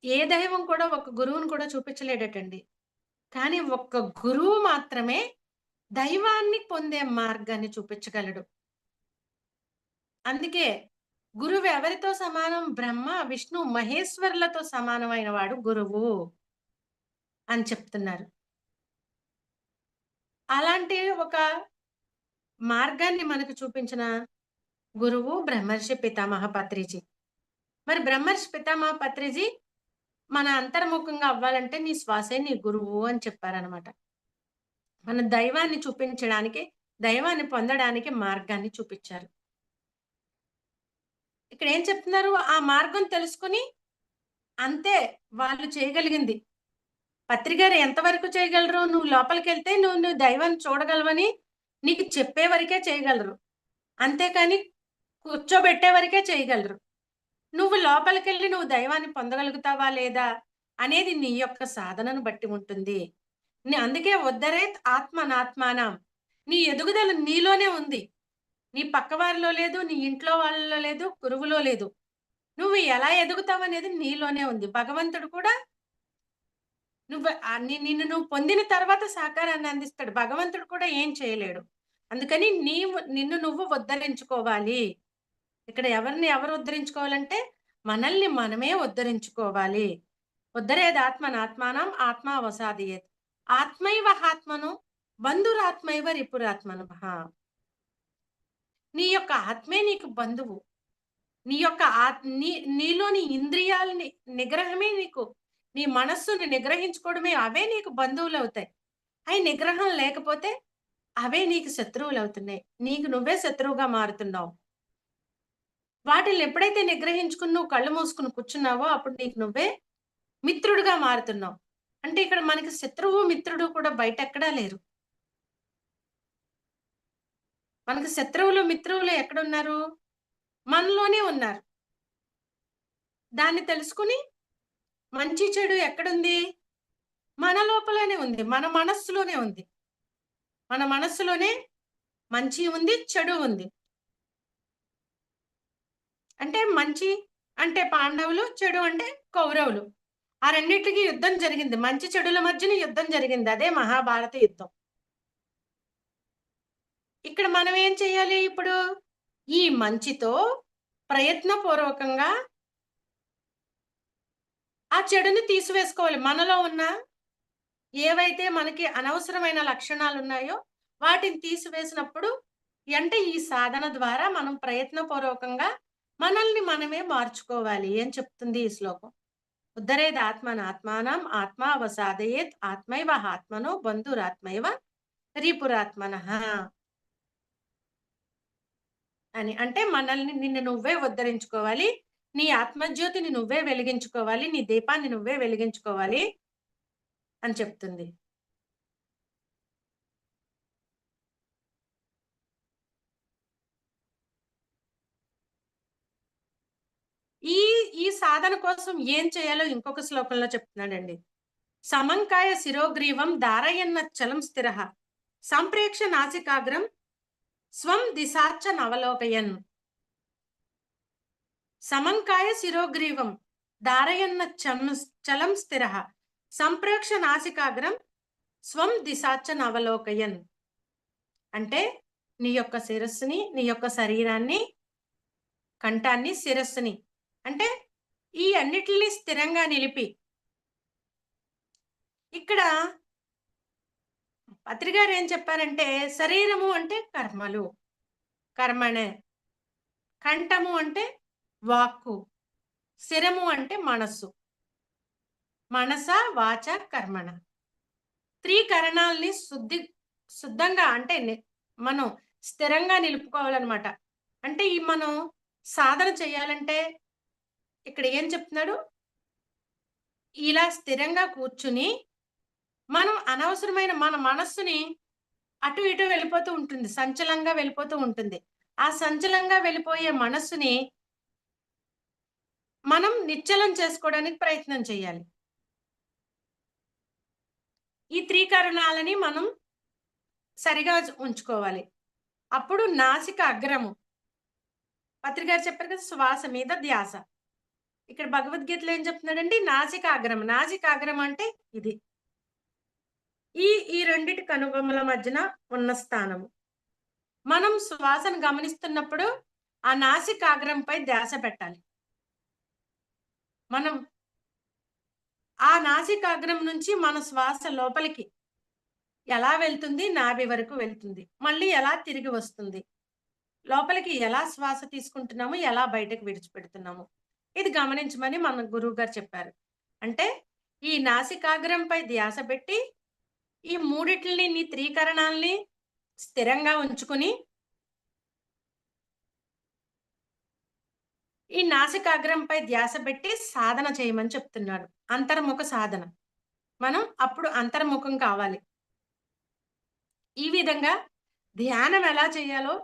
ఏ దైవం కూడా ఒక గురువును కూడా చూపించలేడటండి. కానీ ఒక్క గురువు మాత్రమే దైవాన్ని పొందే మార్గాన్ని చూపించగలడు. అందుకే గురువు ఎవరితో సమానం, బ్రహ్మ విష్ణు మహేశ్వరులతో సమానమైన వాడు గురువు అని చెప్తున్నారు. అలాంటి ఒక మార్గాన్ని మనకు చూపించిన గురువు బ్రహ్మర్షి పితామహ పత్రిజీ. మరి బ్రహ్మర్షి పితామహ పత్రిజీ మన అంతర్ముఖంగా అవ్వాలంటే నీ శ్వాసే నీ గురువు అని చెప్పారనమాట. మన దైవాన్ని చూపించడానికి, దైవాన్ని పొందడానికి మార్గాన్ని చూపించారు. ఇక్కడ ఏం చెప్తున్నారు, ఆ మార్గం తెలుసుకుని అంతే వాళ్ళు చేయగలిగింది. పత్రిగారు ఎంతవరకు చేయగలరు, నువ్వు లోపలికి వెళ్తే నువ్వు దైవాన్ని చూడగలవని నీకు చెప్పే వరకే చేయగలరు, అంతేకాని కూర్చోబెట్టే వరకే చేయగలరు. నువ్వు లోపలికి వెళ్ళి నువ్వు దైవాన్ని పొందగలుగుతావా లేదా అనేది నీ యొక్క సాధనను బట్టి ఉంటుంది. అందుకే ఉద్ధరేత్ ఆత్మనాత్మానం, నీ ఎదుగుదల నీలోనే ఉంది, నీ పక్కవారిలో లేదు, నీ ఇంట్లో వాళ్ళలో లేదు, గురువులో లేదు. నువ్వు ఎలా ఎదుగుతావు అనేది నీలోనే ఉంది. భగవంతుడు కూడా నిన్ను నువ్వు పొందిన తర్వాత సహకారాన్ని అందిస్తాడు. భగవంతుడు కూడా ఏం చేయలేడు. అందుకని నిన్ను నువ్వు ఉద్ధరించుకోవాలి. ఇక్కడ ఎవరిని ఎవరు ఉద్ధరించుకోవాలంటే మనల్ని మనమే ఉద్ధరించుకోవాలి. ఉద్ధరేదాత్మనాత్మానం ఆత్మావసాదయేత్. ఆత్మైవ ఆత్మను బంధురాత్మైవ రిపురాత్మనః. నీ యొక్క ఆత్మే నీకు బంధువు. నీ యొక్క నీలోని ఇంద్రియాలని నిగ్రహమే నీకు, నీ మనస్సుని నిగ్రహించుకోవడమే అవే నీకు బంధువులు అవుతాయి. అవి నిగ్రహం లేకపోతే అవే నీకు శత్రువులు అవుతున్నాయి. నీకు నువ్వే శత్రువుగా మారుతున్నావు. వాటిని ఎప్పుడైతే నిగ్రహించుకుని నువ్వు కళ్ళు మూసుకుని కూర్చున్నావో అప్పుడు నీకు నువ్వే మిత్రుడుగా మారుతున్నావు. అంటే ఇక్కడ మనకి శత్రువు మిత్రుడు కూడా బయట ఎక్కడా లేరు. మనకి శత్రువులు మిత్రువులు ఎక్కడున్నారు? మనలోనే ఉన్నారు. దాన్ని తెలుసుకుని మంచి చెడు ఎక్కడుంది? మన లోపలనే ఉంది, మన మనస్సులోనే ఉంది. మన మనస్సులోనే మంచి ఉంది, చెడు ఉంది. అంటే మంచి అంటే పాండవులు, చెడు అంటే కౌరవులు. ఆ రెండింటికి యుద్ధం జరిగింది. మంచి చెడుల మధ్యన యుద్ధం జరిగింది. అదే మహాభారత యుద్ధం. ఇక్కడ మనం ఏం చేయాలి? ఇప్పుడు ఈ మంచితో ప్రయత్నపూర్వకంగా ఆ చెడుని తీసివేసుకోవాలి. మనలో ఉన్న ఏవైతే మనకి అనవసరమైన లక్షణాలు ఉన్నాయో వాటిని తీసివేసినప్పుడు అంటే ఈ సాధన ద్వారా మనం ప్రయత్నపూర్వకంగా మనల్ని మనమే మార్చుకోవాలి అని చెప్తుంది ఈ శ్లోకం. ఉద్ధరేద్ ఆత్మనాత్మానం ఆత్మావసాదయేత్ ఆత్మైవ ఆత్మనో బంధురాత్మైవ రిపురాత్మనః అని. అంటే మనల్ని నిన్ను నువ్వే ఉద్ధరించుకోవాలి. నీ ఆత్మజ్యోతిని నువ్వే వెలిగించుకోవాలి. నీ దీపాన్ని నువ్వే వెలిగించుకోవాలి అని చెప్తుంది. ఈ సాధన కోసం ఏం చేయాలో ఇంకొక శ్లోకంలో చెప్తున్నాడండి. సమంకాయ శిరోగ్రీవం ధారయన్న చలం స్థిరః సంప్రేక్ష నాసికాగ్రం స్వం దిశాచ నవలోకయన్. సమంకాయ శిరోగ్రీవం ధారయన్న చలం స్థిరః సంప్రేక్ష నాసికాగ్రం స్వం దిశాచ నవలోకయన్. అంటే నీ యొక్క శిరస్సుని, నీ యొక్క శరీరాన్ని, కంఠాన్ని, శిరస్సుని అంటే ఈ అన్నిటిని స్థిరంగా నిలిపి. ఇక్కడ పత్రిగారు ఏం చెప్పారంటే శరీరము అంటే కర్మలు, కర్మణే. కంఠము అంటే వాక్కు, శిరము అంటే మనస్సు. మనస వాచ కర్మణ. త్రికరణాలని శుద్ధంగా అంటే మనం స్థిరంగా నిలుపుకోవాలన్నమాట. అంటే ఈ మనం సాధన చేయాలంటే ఇక్కడ ఏం చెప్తున్నాడు? ఇలా స్థిరంగా కూర్చుని మనం అనవసరమైన మన మనస్సుని అటు ఇటు వెళ్ళిపోతూ ఉంటుంది, సంచలంగా వెళ్ళిపోతూ ఉంటుంది. ఆ సంచలంగా వెళ్ళిపోయే మనస్సుని మనం నిశ్చలం చేసుకోవడానికి ప్రయత్నం చేయాలి. ఈ త్రికరణాలని మనం సరిగా ఉంచుకోవాలి. అప్పుడు నాసిక అగ్రము, పత్రిగారు చెప్పారు కదా, శ్వాస మీద ధ్యాస. ఇక్కడ భగవద్గీతలో ఏం చెప్తున్నాడండి? నాసికాగ్రం. నాసికాగ్రం అంటే ఇది, ఈ రెండిటి కనుబొమ్మల మధ్యన ఉన్న స్థానము. మనం శ్వాసను గమనిస్తున్నప్పుడు ఆ నాసికాగ్రంపై ధ్యాస పెట్టాలి. మనం ఆ నాసికాగ్రం నుంచి మన శ్వాస లోపలికి ఎలా వెళ్తుంది? నాభి వరకు వెళ్తుంది, మళ్ళీ ఎలా తిరిగి వస్తుంది, లోపలికి ఎలా శ్వాస తీసుకుంటున్నాము, ఎలా బయటకు విడిచిపెడుతున్నాము, ఇది గమనించమని మన గురువు గారు చెప్పారు. అంటే ఈ నాసికాగ్రంపై ధ్యాస పెట్టి ఈ మూడిటిని, నీ త్రికరణాలని స్థిరంగా ఉంచుకుని ఈ నాసికాగ్రంపై ధ్యాస పెట్టి సాధన చేయమని చెప్తున్నాడు. అంతర్ముఖ సాధన. మనం అప్పుడు అంతర్ముఖం కావాలి. ఈ విధంగా ధ్యానం ఎలా చేయాలో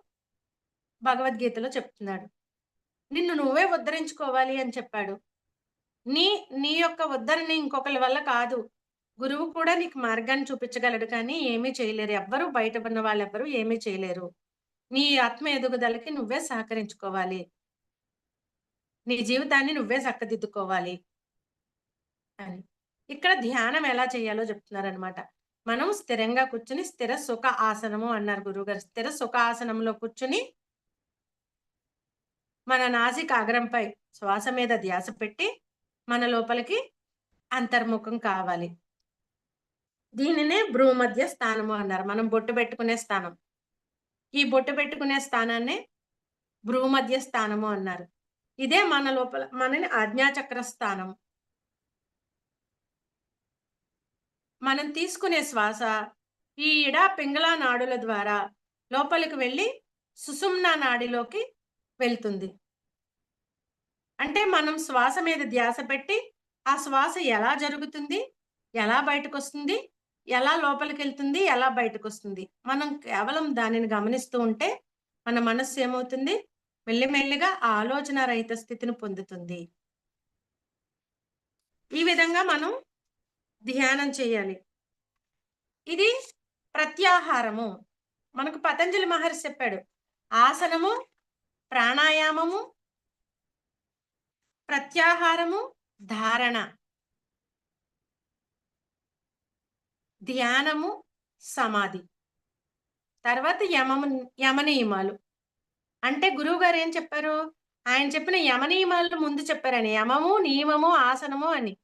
భగవద్గీతలో చెప్తున్నాడు. నిన్ను నువ్వే ఉద్ధరించుకోవాలి అని చెప్పాడు. నీ యొక్క ఉద్ధరణ ఇంకొకరి వల్ల కాదు. గురువు కూడా నీకు మార్గాన్ని చూపించగలడు, కానీ ఏమీ చేయలేరు. ఎవ్వరూ బయట ఉన్న వాళ్ళెవ్వరూ ఏమీ చేయలేరు. నీ ఆత్మ ఎదుగుదలకి నువ్వే సహకరించుకోవాలి. నీ జీవితాన్ని నువ్వే చక్కదిద్దుకోవాలి అని. ఇక్కడ ధ్యానం ఎలా చేయాలో చెప్తున్నారనమాట. మనం స్థిరంగా కూర్చుని స్థిర సుఖ ఆసనము అన్నారు గురువుగారు. స్థిర సుఖ ఆసనంలో కూర్చుని మన నాసిక అగ్రంపై శ్వాస మీద ధ్యాస పెట్టి మన లోపలికి అంతర్ముఖం కావాలి. దీనినే భ్రూమధ్య స్థానము అన్నారు. మనం బొట్టు పెట్టుకునే స్థానం. ఈ బొట్టు పెట్టుకునే స్థానాన్నే భ్రూమధ్య స్థానము అన్నారు. ఇదే మన లోపల మనని ఆజ్ఞాచక్ర స్థానం. మనం తీసుకునే శ్వాస ఈ ఇడా పింగళ నాడుల ద్వారా లోపలికి వెళ్ళి సుషుమ్నా నాడిలోకి వెళ్తుంది. అంటే మనం శ్వాస మీద ధ్యాస పెట్టి ఆ శ్వాస ఎలా జరుగుతుంది, ఎలా బయటకు వస్తుంది, ఎలా లోపలికి వెళ్తుంది, ఎలా బయటకు వస్తుంది, మనం కేవలం దానిని గమనిస్తూ ఉంటే మన మనస్సు ఏమవుతుంది, మెల్లిమెల్లిగా ఆలోచన రహిత స్థితిని పొందుతుంది. ఈ విధంగా మనం ధ్యానం చేయాలి. ఇది ప్రత్యాహారము. మనకు పతంజలి మహర్షి చెప్పాడు, ఆసనము, ప్రాణాయామము, ప్రత్యాహారము, ధారణ, ధ్యానము, సమాధి, తర్వాత యమనియమాలు. అంటే గురువు గారు ఏం చెప్పారు, ఆయన చెప్పిన యమనియమాలు ముందు చెప్పారని, యమము, నియమము, ఆసనము అని.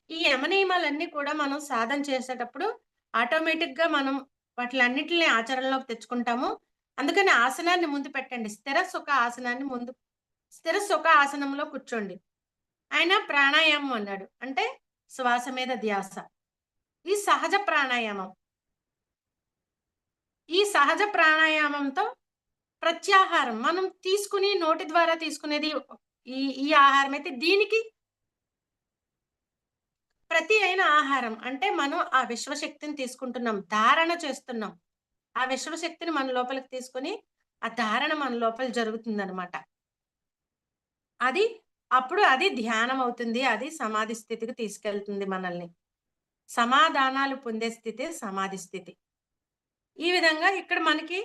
ఈ యమనియమాలన్నీ కూడా మనం సాధన చేసేటప్పుడు ఆటోమేటిక్ గా మనం వాటిలన్నిటిని ఆచరణలోకి తెచ్చుకుంటాము. అందుకని ఆసనాన్ని ముందు పెట్టండి. స్థిర సుఖ ఆసనాన్ని ముందు, స్థిర సుఖ ఆసనంలో కూర్చోండి. ఆయన ప్రాణాయామం అన్నాడు, అంటే శ్వాస మీద ధ్యాస. ఈ సహజ ప్రాణాయామం. ఈ సహజ ప్రాణాయామంతో ప్రత్యాహారం, మనం తీసుకుని నోటి ద్వారా తీసుకునేది ఈ ఆహారం అయితే దీనికి ప్రతి అయిన ఆహారం. అంటే మనం ఆ విశ్వశక్తిని తీసుకుంటున్నాం, ధారణ చేస్తున్నాం. ఆ విశ్వశక్తిని మన లోపలికి తీసుకొని ఆ ధారణ మన లోపల జరుగుతుంది అనమాట. అది అప్పుడు అది ధ్యానం అవుతుంది. అది సమాధి స్థితికి తీసుకెళ్తుంది మనల్ని. సమాధానాలు పొందే స్థితి సమాధి స్థితి. ఈ విధంగా ఇక్కడ మనకి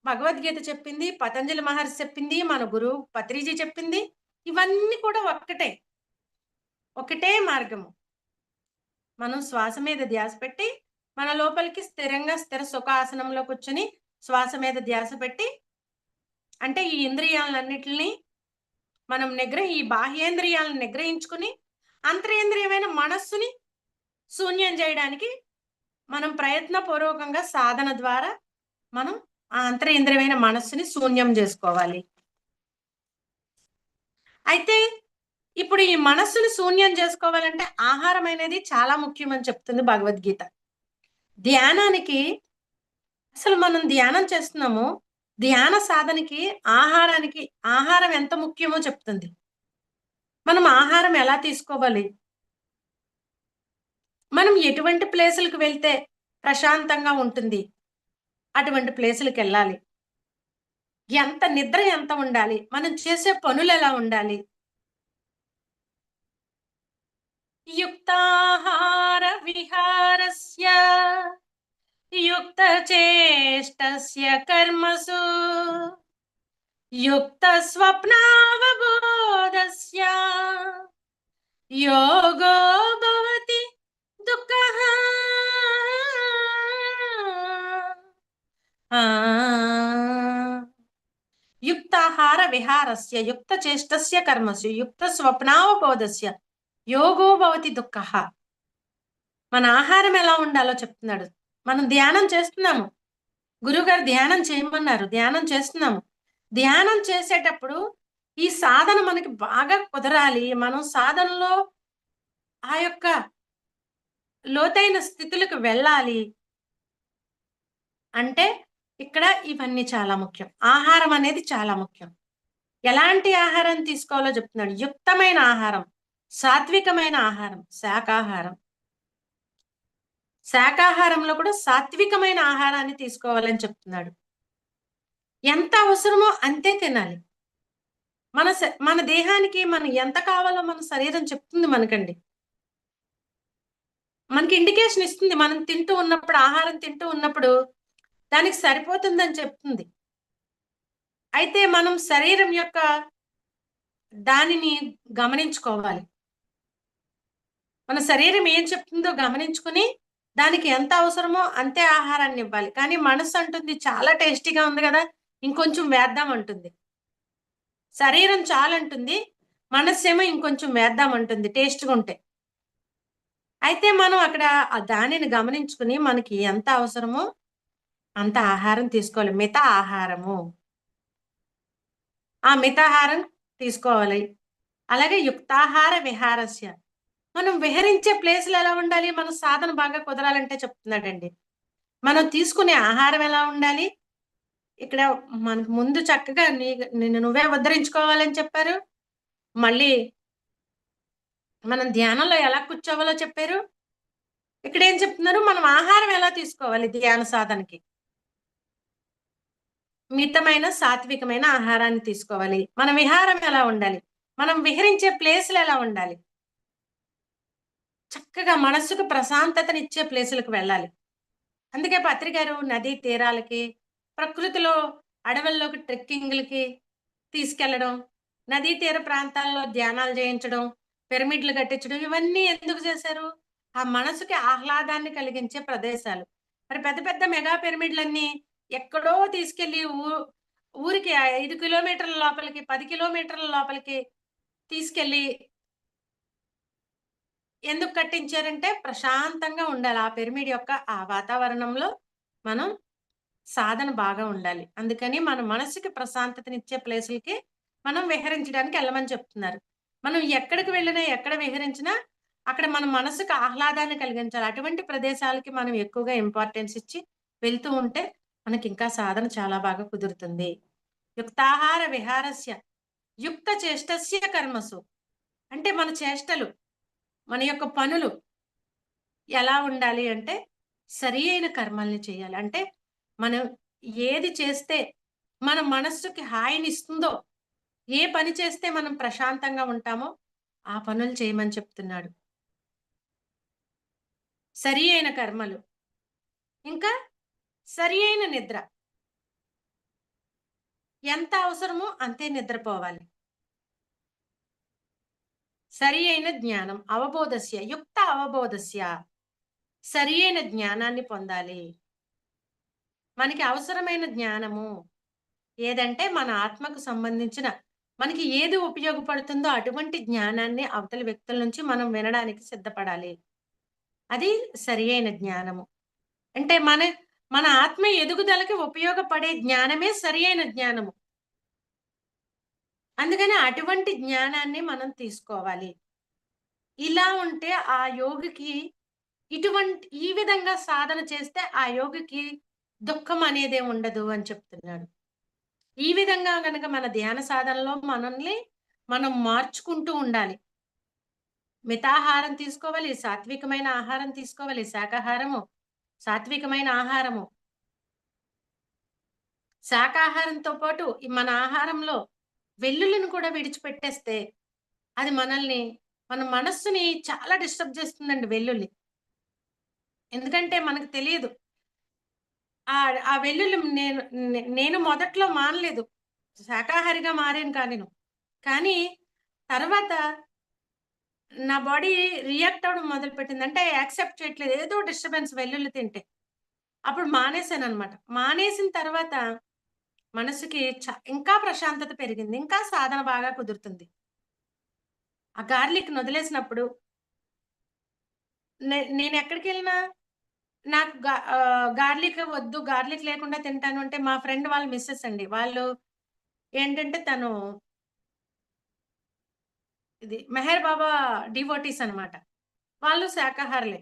భగవద్గీత చెప్పింది, పతంజలి మహర్షి చెప్పింది, మన గురువు పత్రిజీ చెప్పింది, ఇవన్నీ కూడా ఒకటే మార్గము. మనం శ్వాస మీద ధ్యాస పెట్టి మన లోపలికి స్థిరంగా స్థిర సుఖాసనంలో కూర్చొని శ్వాస మీద ధ్యాస పెట్టి, అంటే ఈ ఇంద్రియాలన్నిటిని మనం ఈ బాహ్యేంద్రియాలను నిగ్రహించుకుని అంతరేంద్రియమైన మనస్సుని శూన్యం చేయడానికి మనం ప్రయత్నపూర్వకంగా సాధన ద్వారా మనం ఆ అంతరేంద్రియమైన మనస్సుని శూన్యం చేసుకోవాలి. అయితే ఇప్పుడు ఈ మనస్సుని శూన్యం చేసుకోవాలంటే ఆహారం అనేది చాలా ముఖ్యం అని చెప్తుంది భగవద్గీత. ధ్యానానికి అసలు మనం ధ్యానం చేస్తున్నాము, ధ్యాన సాధనకి ఆహారం ఎంత ముఖ్యమో చెప్తుంది. మనం ఆహారం ఎలా తీసుకోవాలి, మనం ఎటువంటి ప్లేసులకు వెళ్తే ప్రశాంతంగా ఉంటుంది అటువంటి ప్లేసులకు వెళ్ళాలి, నిద్ర ఎంత ఉండాలి, మనం చేసే పనులు ఎలా ఉండాలి, యుక్తాహార విహారస్య యుక్త చేష్టస్య కర్మసు యుక్త స్వప్నావబోధస్య యోగో భవతి దుఃఖః. యుక్తాహార విహారస్య యుక్త చేష్టస్య కర్మసు యుక్త స్వప్నావబోధస్య యోగో భవతి దుఃఖః. మన ఆహారం ఎలా ఉండాలో చెప్తున్నాడు. మనం ధ్యానం చేస్తున్నాము, గురువుగారు ధ్యానం చేయమన్నారు, ధ్యానం చేస్తున్నాము. ధ్యానం చేసేటప్పుడు ఈ సాధన మనకి బాగా కుదరాలి, మనం సాధనలో ఆ యొక్క లోతైన స్థితులకు వెళ్ళాలి అంటే ఇక్కడ ఇవన్నీ చాలా ముఖ్యం. ఆహారం అనేది చాలా ముఖ్యం. ఎలాంటి ఆహారం తీసుకోవాలో చెప్తున్నాడు. యుక్తమైన ఆహారం, సాత్వికమైన ఆహారం, శాకాహారం. శాకాహారంలో కూడా సాత్వికమైన ఆహారాన్ని తీసుకోవాలని చెప్తున్నాడు. ఎంత అవసరమో అంతే తినాలి. మన దేహానికి మనం ఎంత కావాలో మన శరీరం చెప్తుంది మనకండి, మనకి ఇండికేషన్ ఇస్తుంది. మనం తింటూ ఉన్నప్పుడు, ఆహారం తింటూ ఉన్నప్పుడు దానికి సరిపోతుందని చెప్తుంది. అయితే మనం శరీరం యొక్క దానిని గమనించుకోవాలి. మన శరీరం ఏం చెప్తుందో గమనించుకుని దానికి ఎంత అవసరమో అంతే ఆహారాన్ని ఇవ్వాలి. కానీ మనస్సు అంటుంది చాలా టేస్టీగా ఉంది కదా! ఇంకొంచెం వేద్దాం అంటుంది. శరీరం చాలంటుంది. మనస్సేమో ఇంకొంచెం వేద్దాం అంటుంది టేస్ట్‌గా ఉంటే. అయితే మనం అక్కడ దానిని గమనించుకుని మనకి ఎంత అవసరమో అంత ఆహారం తీసుకోవాలి. మిత ఆహారము. ఆ మితాహారం తీసుకోవాలి. అలాగే యుక్తాహార విహారస్య. మనం విహరించే ప్లేస్‌లు ఎలా ఉండాలి? మన సాధన బాగా కుదరాలంటే చెప్తున్నాడండి. మనం తీసుకునే ఆహారం ఎలా ఉండాలి? ఇక్కడ మనకు ముందు చక్కగా నిన్ను నువ్వే ఉద్ధరించుకోవాలని చెప్పారు. మళ్ళీ మనం ధ్యానంలో ఎలా కూర్చోవాలో చెప్పారు. ఇక్కడేం చెప్తున్నారు? మనం ఆహారం ఎలా తీసుకోవాలి ధ్యాన సాధనకి? మితమైన, సాత్వికమైన ఆహారాన్ని తీసుకోవాలి. మన విహారం ఎలా ఉండాలి? మనం విహరించే ప్లేస్‌లు ఎలా ఉండాలి? చక్కగా మనస్సుకు ప్రశాంతతనిచ్చే ప్లేసులకు వెళ్ళాలి. అందుకే పత్రి గారు నదీ తీరాలకి, ప్రకృతిలో అడవుల్లోకి ట్రెక్కింగ్‌లకి తీసుకెళ్లడం, నదీ తీర ప్రాంతాల్లో ధ్యానాలు చేయించడం, పిరమిడ్‌లు కట్టించడం ఇవన్నీ ఎందుకు చేశారు? ఆ మనసుకి ఆహ్లాదాన్ని కలిగించే ప్రదేశాలు. మరి పెద్ద పెద్ద మెగా పిరమిడ్‌లన్నీ ఎక్కడో తీసుకెళ్ళి ఊరికి 5 కిలోమీటర్ల లోపలికి, 10 కిలోమీటర్ల లోపలికి తీసుకెళ్ళి ఎందుకు కట్టించారంటే ప్రశాంతంగా ఉండాలి. ఆ పిరమిడ్ యొక్క ఆ వాతావరణంలో మనం సాధన బాగా ఉండాలి. అందుకని మన మనసుకి ప్రశాంతతనిచ్చే ప్లేసులకి మనం విహరించడానికి ఎళ్ళమని చెప్తున్నారు. మనం ఎక్కడికి వెళ్ళినా, ఎక్కడ విహరించినా అక్కడ మన మనసుకు ఆహ్లాదాన్ని కలిగించాలి. అటువంటి ప్రదేశాలకి మనం ఎక్కువగా ఇంపార్టెన్స్ ఇచ్చి వెళ్తూ ఉంటే మనకింకా సాధన చాలా బాగా కుదురుతుంది. యుక్తాహార విహారస్య యుక్త చేష్టస్య కర్మసు. అంటే మన చేష్టలు, మన యొక్క పనులు ఎలా ఉండాలి అంటే సరి అయిన కర్మల్ని చేయాలి. అంటే మనం ఏది చేస్తే మన మనస్సుకి హాయినిస్తుందో, ఏ పని చేస్తే మనం ప్రశాంతంగా ఉంటామో ఆ పనులు చేయమని చెప్తున్నాడు. సరి అయిన కర్మలు. ఇంకా సరి అయిన నిద్ర. ఎంత అవసరమో అంతే నిద్రపోవాలి. సరి అయిన జ్ఞానం. అవబోధస్య, యుక్త అవబోధస్య. సరి అయిన జ్ఞానాన్ని పొందాలి. మనకి అవసరమైన జ్ఞానము ఏదంటే మన ఆత్మకు సంబంధించిన మనకి ఏది ఉపయోగపడుతుందో అటువంటి జ్ఞానాన్ని అవతలి వ్యక్తుల నుంచి మనం వినడానికి సిద్ధపడాలి. అది సరియైన జ్ఞానము. అంటే మన ఆత్మ ఎదుగుదలకి ఉపయోగపడే జ్ఞానమే సరియైన జ్ఞానము. అందుకని అటువంటి జ్ఞానాన్ని మనం తీసుకోవాలి. ఇలా ఉంటే ఆ యోగికి ఈ విధంగా సాధన చేస్తే ఆ యోగికి దుఃఖం అనేదే ఉండదు అని చెప్తున్నాడు. ఈ విధంగా గనక మన ధ్యాన సాధనలో మనల్ని మనం మార్చుకుంటూ ఉండాలి. మితాహారం తీసుకోవాలి, సాత్వికమైన ఆహారం తీసుకోవాలి, శాకాహారము, సాత్వికమైన ఆహారము. శాకాహారంతో పాటు మన ఆహారంలో వెల్లుల్లిని కూడా విడిచిపెట్టేస్తే అది మన మనస్సుని చాలా డిస్టర్బ్ చేస్తుందండి వెల్లుల్లి. ఎందుకంటే మనకు తెలియదు. ఆ వెల్లుల్లి నేను మొదట్లో మానలేదు. శాకాహారిగా మారాను నేను. కానీ తర్వాత నా బాడీ రియాక్ట్ అవ్వడం మొదలుపెట్టింది. అంటే యాక్సెప్ట్ చేయట్లేదు. ఏదో డిస్టర్బెన్స్ వెల్లుల్లి తింటే. అప్పుడు మానేసాననమాట. మానేసిన తర్వాత మనసుకి ఇంకా ప్రశాంతత పెరిగింది. ఇంకా సాధన బాగా కుదురుతుంది. ఆ గార్లిక్‌ని వదిలేసినప్పుడు నేనెక్కడికెళ్ళినా నాకు గార్లిక్ వద్దు, గార్లిక్ లేకుండా తింటాను అంటే మా ఫ్రెండ్ వాళ్ళ మిసెస్ అండి. వాళ్ళు ఏంటంటే తను ఇది మెహర్ బాబా డివోటీస్ అనమాట. వాళ్ళు శాకాహారులే.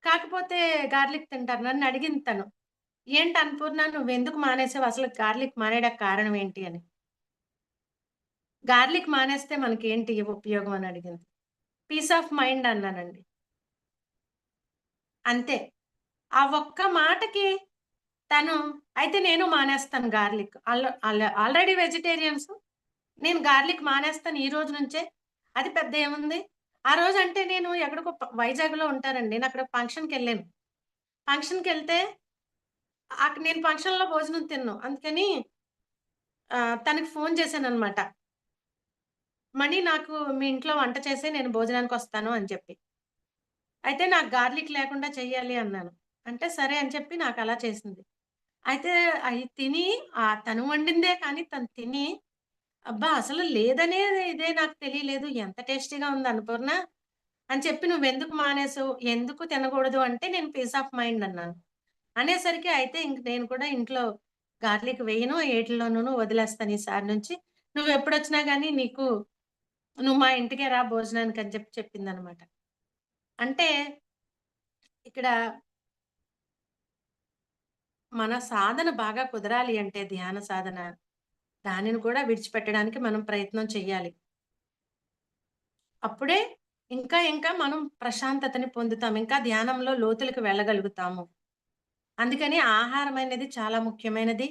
కాకపోతే గార్లిక్ తింటారు. నన్నడిగింది తను. "ఏంటి అన్నపూర్ణ నువ్వెందుకు మానేసావు? అసలు గార్లిక్ మానేయడానికి కారణం ఏంటి?" అని. గార్లిక్ మానేస్తే మనకేంటి ఉపయోగం అని అడిగింది. పీస్ ఆఫ్ మైండ్ అన్నానండి. అంతే. ఆ ఒక్క మాటకి తను అయితే నేను మానేస్తాను గార్లిక్. Already vegetarians. నేను గార్లిక్ మానేస్తాను ఈ రోజు నుంచే. అది పెద్ద ఏముంది? ఆ రోజంటే నేను ఎక్కడికో వైజాగ్‌లో ఉంటానండి. నేనక్కడ ఫంక్షన్‌కెళ్ళాను. ఫంక్షన్‌కెళ్తే నేను ఫంక్షన్‌లో భోజనం తినను. అందుకని తనకి ఫోను చేశాననమాట. మణి నాకు మీ ఇంట్లో వంట చేసేయి నేను భోజనానికొస్తాను అని చెప్పి. అయితే నాకు గార్లిక్ లేకుండా చెయ్యాలి అన్నాను. అంటే సరే అని చెప్పి నాకు అలా చేసింది. అయితే అయి తిని తను వండిందే కానీ తను తిని, "అబ్బా! అసలు లేదనే ఇదే నాకు తెలియలేదు. ఎంత టేస్టీగా ఉంది అన్నపూర్ణ" అని చెప్పి, "నువ్వెందుకు మానేసావు? ఎందుకు తినకూడదు?" అంటే నేను పీస్ ఆఫ్ మైండ్ అన్నాను. అనేసరికి అయితే ఇంక నేను కూడా ఇంట్లో గార్లిక్ వేయను, ఏటిల్లోనూను వదిలేస్తాను ఈసారి నుంచి. "నువ్వెప్పుడొచ్చినా గానీ నువ్వు మా ఇంటికే రా భోజనానికి" అని చెప్పి చెప్పిందనమాట. అంటే ఇక్కడ మన సాధన బాగా కుదరాలి అంటే ధ్యాన సాధన, దానిని కూడా విడిచిపెట్టడానికి మనం ప్రయత్నం చెయ్యాలి. అప్పుడే ఇంకా ఇంకా మనం ప్రశాంతతని పొందుతాం. ఇంకా ధ్యానంలో లోతులకు వెళ్ళగలుగుతాము. అందుకని ఆహారం అనేది చాలా ముఖ్యమైనది.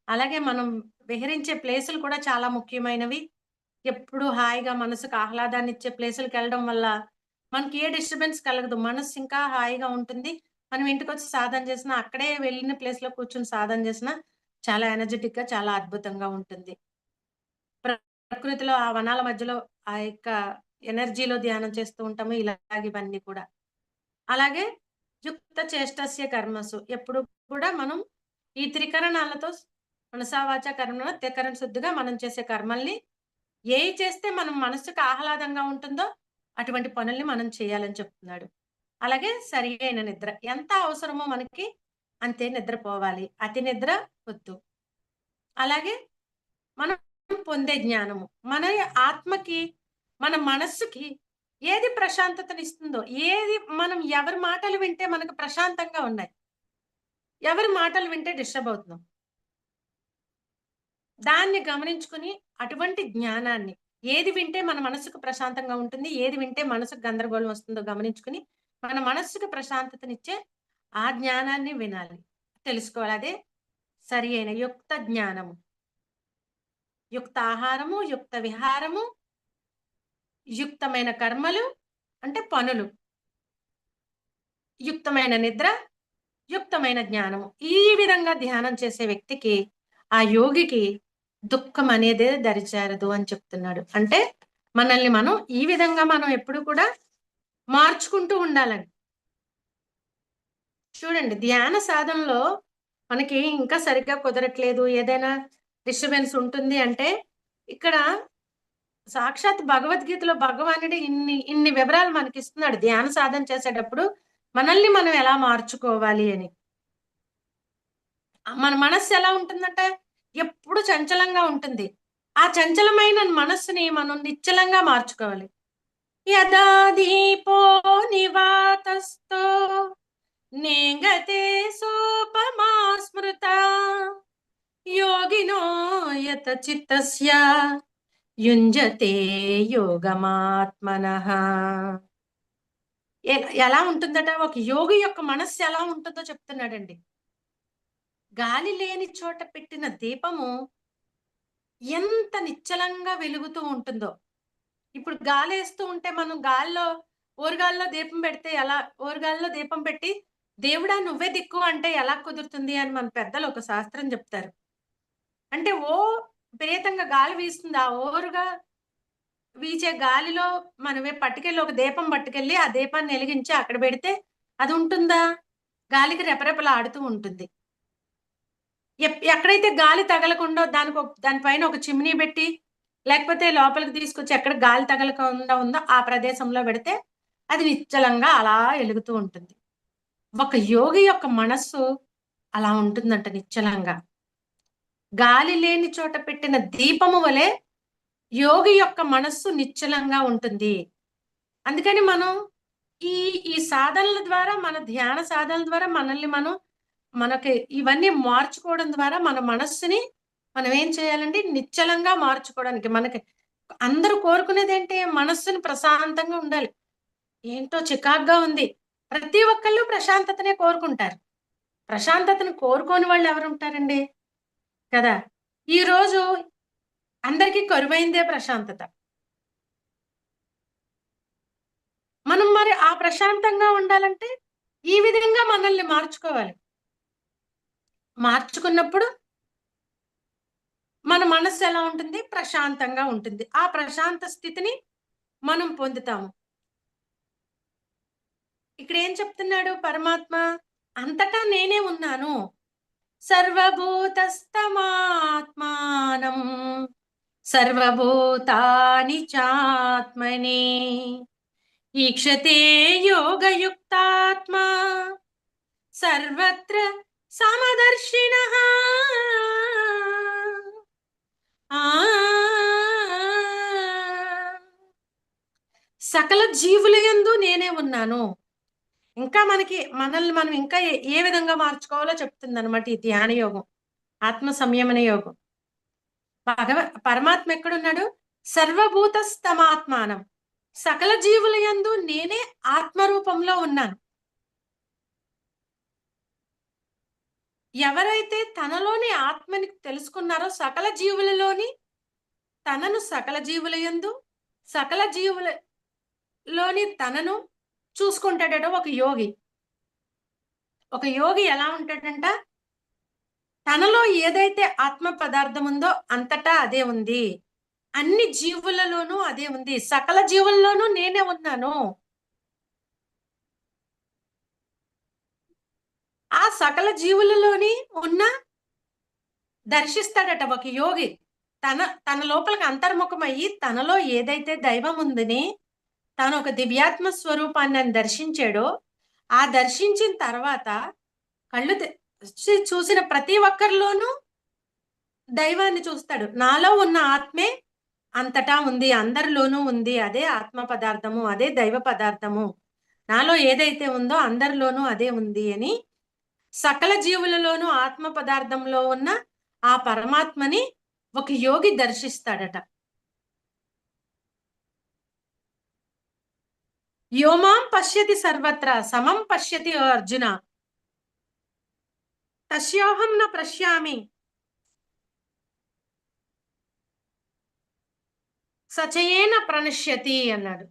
అలాగే మనం విహరించే ప్లేసులు కూడా చాలా ముఖ్యమైనవి. ఎప్పుడు హాయిగా మనసుకు ఆహ్లాదాన్నిచ్చే ప్లేసులకెళ్ళడం వల్ల మనకి ఏ డిస్టర్బెన్స్ కలగదు. మనసు ఇంకా హాయిగా ఉంటుంది. మనం ఇంటికొచ్చి సాధన చేసినా, అక్కడే వెళ్ళిన ప్లేస్‌లో కూర్చొని సాధన చేసినా చాలా ఎనర్జిటిక్‌గా, చాలా అద్భుతంగా ఉంటుంది. ప్రకృతిలో ఆ వనాల మధ్యలో ఆ యొక్క ఎనర్జీలో ధ్యానం చేస్తూ ఉంటాము. ఇలాగ ఇవన్నీ కూడా. అలాగే యుక్త చేష్టస్య కర్మసు. ఎప్పుడు కూడా మనం ఈ త్రికరణాలతో మనసా వాచా కర్మణ త్రికరణ శుద్ధిగా మనం చేసే కర్మల్ని ఏయి చేస్తే మనం మనసుకు ఆహ్లాదంగా ఉంటుందో అటువంటి పనుల్ని మనం చేయాలని చెప్తున్నాడు. అలాగే సరియైన నిద్ర. ఎంత అవసరమో మనకి అంతే నిద్రపోవాలి. అతి నిద్ర వద్దు. అలాగే మనం పొందే జ్ఞానము. మన ఆత్మకి, మన మనస్సుకి ఏది ప్రశాంతతనిస్తుందో, మనం ఎవరి మాటలు వింటే మనకు ప్రశాంతంగా ఉన్నాయి. ఎవరి మాటలు వింటే డిస్టర్బ్ అవుతున్నాం. దాన్ని గమనించుకొని అటువంటి జ్ఞానాన్ని ఏది వింటే మన మనసుకు ప్రశాంతంగా ఉంటుంది, ఏది వింటే మనసుకు గందరగోళం వస్తుందో గమనించుకొని, మన మనస్సుకు ప్రశాంతతనిచ్చే ఆ జ్ఞానాన్ని వినాలి. తెలుసుకోవాలి. అదే సరి అయిన యుక్త జ్ఞానము. యుక్త ఆహారము, యుక్త విహారము, యుక్తమైన కర్మలు అంటే పనులు, యుక్తమైన నిద్ర, యుక్తమైన జ్ఞానము. ఈ విధంగా ధ్యానం చేసే వ్యక్తికి, ఆ యోగికి దుఃఖం అనేదే దరిచేరదు అని చెప్తున్నాడు. అంటే మనల్ని మనం ఈ విధంగా మనం ఎప్పుడు కూడా మార్చుకుంటూ ఉండాలని. చూడండి, ధ్యాన సాధనలో మనకి ఇంకా సరిగ్గా కుదరట్లేదు, ఏదైనా డిస్టర్బెన్స్ ఉంటుంది అంటే, ఇక్కడ సాక్షాత్ భగవద్గీతలో భగవానుడు ఇన్ని ఇన్ని వివరాలు మనకిస్తున్నాడు. ధ్యాన సాధన చేసేటప్పుడు మనల్ని మనం ఎలా మార్చుకోవాలి అని. మన మనస్సు ఎలా ఉంటుందంటే ఎప్పుడు చంచలంగా ఉంటుంది. ఆ చంచలమైన మనస్సుని మనం నిశ్చలంగా మార్చుకోవాలి. యదా దీపో నివాతస్థో నేంగతే సోపమా స్మృతా యోగినో యత చిత్తస్య యుంజతే యోగమాత్మనః. ఎలా ఉంటుందట, ఒక యోగి యొక్క మనస్సు ఎలా ఉంటుందో చెప్తున్నాడండి. గాలి లేని చోట పెట్టిన దీపము ఎంత నిశ్చలంగా వెలుగుతూ ఉంటుందో. ఇప్పుడు గాలేస్తూ ఉంటే మనం ఓరుగాల్లో దీపం పెడితే ఓరుగాల్లో దీపం పెట్టి దేవుడా నువ్వే దిక్కు అంటే ఎలా కుదురుతుంది అని మన పెద్దలు ఒక శాస్త్రం చెప్తారు. అంటే విపరీతంగా గాలి వీస్తుంది. ఆ ఓరుగా వీచే గాలిలో మనమే ఒక దీపం పట్టుకెళ్ళి ఆ దీపాన్ని వెలిగించి అక్కడ పెడితే అది ఉంటుందా? గాలికి రెపరెపలాడుతూ ఉంటుంది. ఎక్కడైతే గాలి తగలకుండా దానిపైన ఒక చిమ్నీ పెట్టి, లేకపోతే లోపలికి తీసుకొచ్చి ఎక్కడ గాలి తగలకుండా ఉందో ఆ ప్రదేశంలో పెడితే అది నిశ్చలంగా అలా ఎలుగుతూ ఉంటుంది. ఒక యోగి యొక్క మనస్సు అలా ఉంటుందంట నిశ్చలంగా. గాలి లేని చోట పెట్టిన దీపము వలె యోగి యొక్క మనస్సు నిశ్చలంగా ఉంటుంది. అందుకని మనం ఈ ఈ సాధనల ద్వారా, మన ధ్యాన సాధనల ద్వారా మనకి ఇవన్నీ మార్చుకోవడం ద్వారా మన మనస్సుని మనం ఏం చేయాలండి, నిశ్చలంగా మార్చుకోవడానికి. మనకి అందరూ కోరుకునేదేంటి, మనస్సుని ప్రశాంతంగా ఉండాలి. ఏంటో చికాగ్గా ఉంది. ప్రతి ఒక్కళ్ళు ప్రశాంతతనే కోరుకుంటారు. ప్రశాంతతను కోరుకోని వాళ్ళు ఎవరుంటారండి? కదా! ఈరోజు అందరికీ కరువైందే ప్రశాంతత. మనం మరి ఆ ప్రశాంతంగా ఉండాలంటే ఈ విధంగా మనల్ని మార్చుకోవాలి. మార్చుకున్నప్పుడు మన మనస్సు ఎలా ఉంటుంది? ప్రశాంతంగా ఉంటుంది. ఆ ప్రశాంత స్థితిని మనం పొందుతాము. ఇక్కడ ఏం చెప్తున్నాడు పరమాత్మ? అంతటా నేనే ఉన్నాను. సర్వభూతస్తమాత్మానం సర్వభూతాని చాత్మని ఈక్షతే యోగయుక్తాత్మా సర్వత్ర సమదర్శినః. సకల జీవుల యందు నేనే ఉన్నాను. ఇంకా మనల్ని మనం ఇంకా ఏ విధంగా మార్చుకోవాలో చెప్తుంది అనమాట ఈ ధ్యాన యోగం, ఆత్మ సంయమన యోగం. పరమాత్మ ఎక్కడున్నాడు? సర్వభూతస్తమాత్మానం, సకల జీవుల యందు నేనే ఆత్మరూపంలో ఉన్నాను. ఎవరైతే తనలోని ఆత్మని తెలుసుకున్నారో సకల జీవులలోని తనను, సకల జీవుల యందు సకల జీవులలోని తనను చూసుకుంటాడట ఒక యోగి. ఒక యోగి ఎలా ఉంటాడంట? తనలో ఏదైతే ఆత్మ పదార్థం ఉందో అంతటా అదే ఉంది, అన్ని జీవులలోనూ అదే ఉంది, సకల జీవుల్లోనూ నేనే ఉన్నాను. ఆ సకల జీవులలోని ఉన్న దర్శిస్తాడట ఒక యోగి. తన లోపలికి అంతర్ముఖమయ్యి తనలో ఏదైతే దైవం ఉందని తాను ఒక దివ్యాత్మ స్వరూపాన్ని దర్శించాడో, ఆ దర్శించిన తర్వాత కళ్ళు చూసిన ప్రతి ఒక్కరిలోనూ దైవాన్ని చూస్తాడు. నాలో ఉన్న ఆత్మే అంతటా ఉంది, అందరిలోనూ ఉంది, అదే ఆత్మ పదార్థము, అదే దైవ పదార్థము, నాలో ఏదైతే ఉందో అందరిలోనూ అదే ఉంది అని సకల జీవులలోనూ ఆత్మ పదార్థంలో ఉన్న ఆ పరమాత్మని ఒక యోగి దర్శిస్తాడట. యోమాం పశ్యతి సర్వత్ర సమం పశ్యతి అర్జున తస్యోహం న పశ్యామి సచయేన ప్రణశ్యతి అన్నాడు.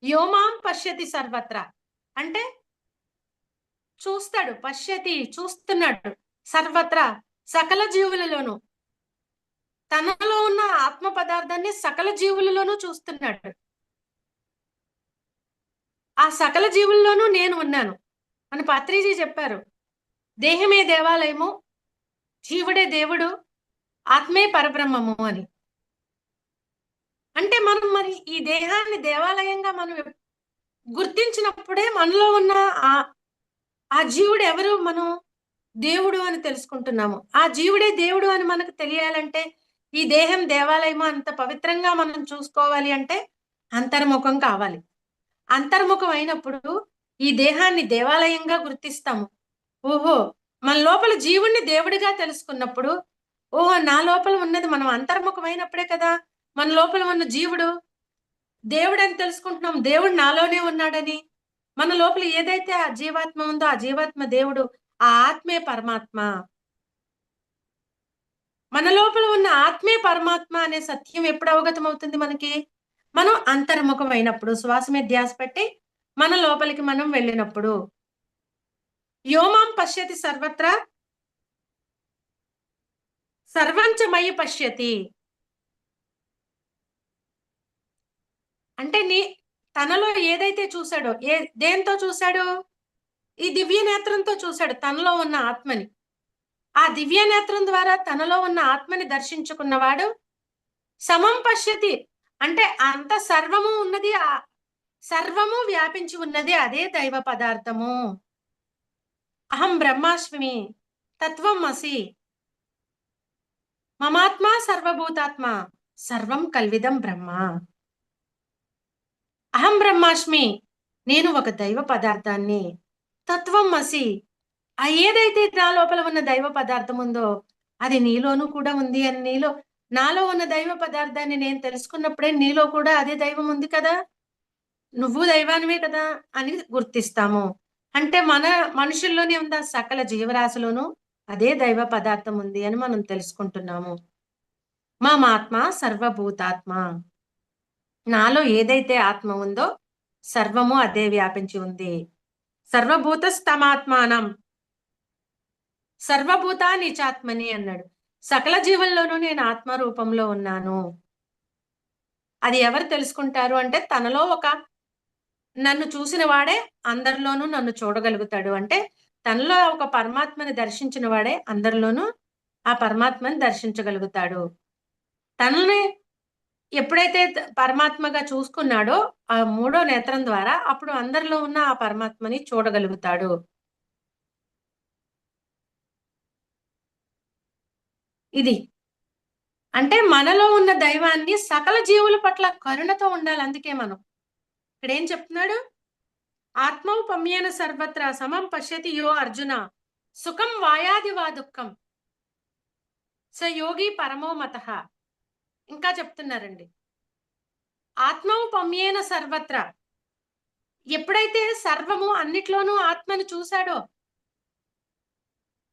యోమాం పశ్యతి సర్వత్ర అంటే చూస్తాడు, పశ్యతి చూస్తున్నాడు, సర్వత్ర సకల జీవులలోనూ తనలో ఉన్న ఆత్మ పదార్థాన్ని సకల జీవులలోనూ చూస్తున్నాడు. ఆ సకల జీవుల్లోనూ నేను ఉన్నాను అని పత్రిజీ చెప్పారు. దేహమే దేవాలయము, జీవుడే దేవుడు, ఆత్మే పరబ్రహ్మము అని. అంటే మనం మరి ఈ దేహాన్ని దేవాలయంగా మనం గుర్తించినప్పుడే మనలో ఉన్న ఆ జీవుడు ఎవరు, మనం దేవుడు అని తెలుసుకుంటున్నాము. ఆ జీవుడే దేవుడు అని మనకు తెలియాలంటే, ఈ దేహం దేవాలయము అంత పవిత్రంగా మనం చూసుకోవాలి అంటే అంతర్ముఖం కావాలి. అంతర్ముఖం అయినప్పుడు ఈ దేహాన్ని దేవాలయంగా గుర్తిస్తాము. ఓహో, మన లోపల జీవుణ్ణి దేవుడిగా తెలుసుకున్నప్పుడు, ఓహో నా లోపల ఉన్నది, మనం అంతర్ముఖమైనప్పుడే కదా మన లోపల ఉన్న జీవుడు దేవుడు అని తెలుసుకుంటున్నాం. దేవుడు నాలోనే ఉన్నాడని. మన లోపల ఏదైతే ఆ జీవాత్మ ఉందో ఆ జీవాత్మ దేవుడు, ఆ ఆత్మే పరమాత్మ. మన లోపల ఉన్న ఆత్మే పరమాత్మ అనే సత్యం ఎప్పుడు అవగతం అవుతుంది మనకి? మనం అంతర్ముఖమైనప్పుడు, శ్వాస మీద ధ్యాస పెట్టి మన లోపలికి మనం వెళ్ళినప్పుడు. యోమాం పశ్యతి సర్వత్ర సర్వంచమయి పశ్యతి అంటే తనలో ఏదైతే చూశాడో, దేంతో చూశాడు? ఈ దివ్య నేత్రంతో చూశాడు తనలో ఉన్న ఆత్మని. ఆ దివ్య నేత్రం ద్వారా తనలో ఉన్న ఆత్మని దర్శించుకున్నవాడు సమం పశ్యతి అంటే అంత సర్వము ఉన్నది, సర్వము వ్యాపించి ఉన్నది అదే దైవ పదార్థము. అహం బ్రహ్మాస్మి తత్వం అసి మమాత్మ సర్వభూతాత్మ సర్వం కల్విదం బ్రహ్మ. అహం బ్రహ్మాస్మి, నేను ఒక దైవ పదార్థాన్ని. తత్వం అసి, ఆ ఏదైతే నా లోపల ఉన్న దైవ పదార్థం ఉందో అది నీలోనూ కూడా ఉంది అని, నాలో ఉన్న దైవ పదార్థాన్ని నేను తెలుసుకున్నప్పుడే నీలో కూడా అదే దైవం ఉంది కదా, నువ్వు దైవానివే కదా అని గుర్తిస్తాము. అంటే మనుషుల్లోనే ఉందా, సకల జీవరాశిలోనూ అదే దైవ పదార్థం ఉంది అని మనం తెలుసుకుంటున్నాము. మమాత్మ సర్వభూతాత్మ, నాలో ఏదైతే ఆత్మ ఉందో సర్వము అదే వ్యాపించి ఉంది. సర్వభూతస్తమాత్మానం సర్వభూతాని చాత్మని అన్నాడు. సకల జీవుల్లోనూ నేను ఆత్మ రూపంలో ఉన్నాను. అది ఎవరు తెలుసుకుంటారు అంటే తనలో ఒక నన్ను చూసిన వాడే అందరిలోనూ నన్ను చూడగలుగుతాడు. అంటే తనలో ఒక పరమాత్మని దర్శించిన వాడే అందరిలోనూ ఆ పరమాత్మని దర్శించగలుగుతాడు. తనని ఎప్పుడైతే పరమాత్మగా చూసుకున్నాడో ఆ మూడో నేత్రం ద్వారా అప్పుడు అందరిలో ఉన్న ఆ పరమాత్మని చూడగలుగుతాడు. ఇది అంటే మనలో ఉన్న దైవాన్ని సకల జీవుల పట్ల కరుణతో ఉండాలి. అందుకే మనం ఇక్కడ ఏం చెప్తున్నాడు? ఆత్మౌపమ్యేన సర్వత్ర సమం పశ్యతి యో అర్జున సుఖం వాయాది వా దుఃఖం స యోగి పరమో మతః. ఇంకా చెప్తున్నారండి, ఆత్మౌపమ్యేన సర్వత్ర, ఎప్పుడైతే సర్వము అన్నిట్లోనూ ఆత్మను చూశాడో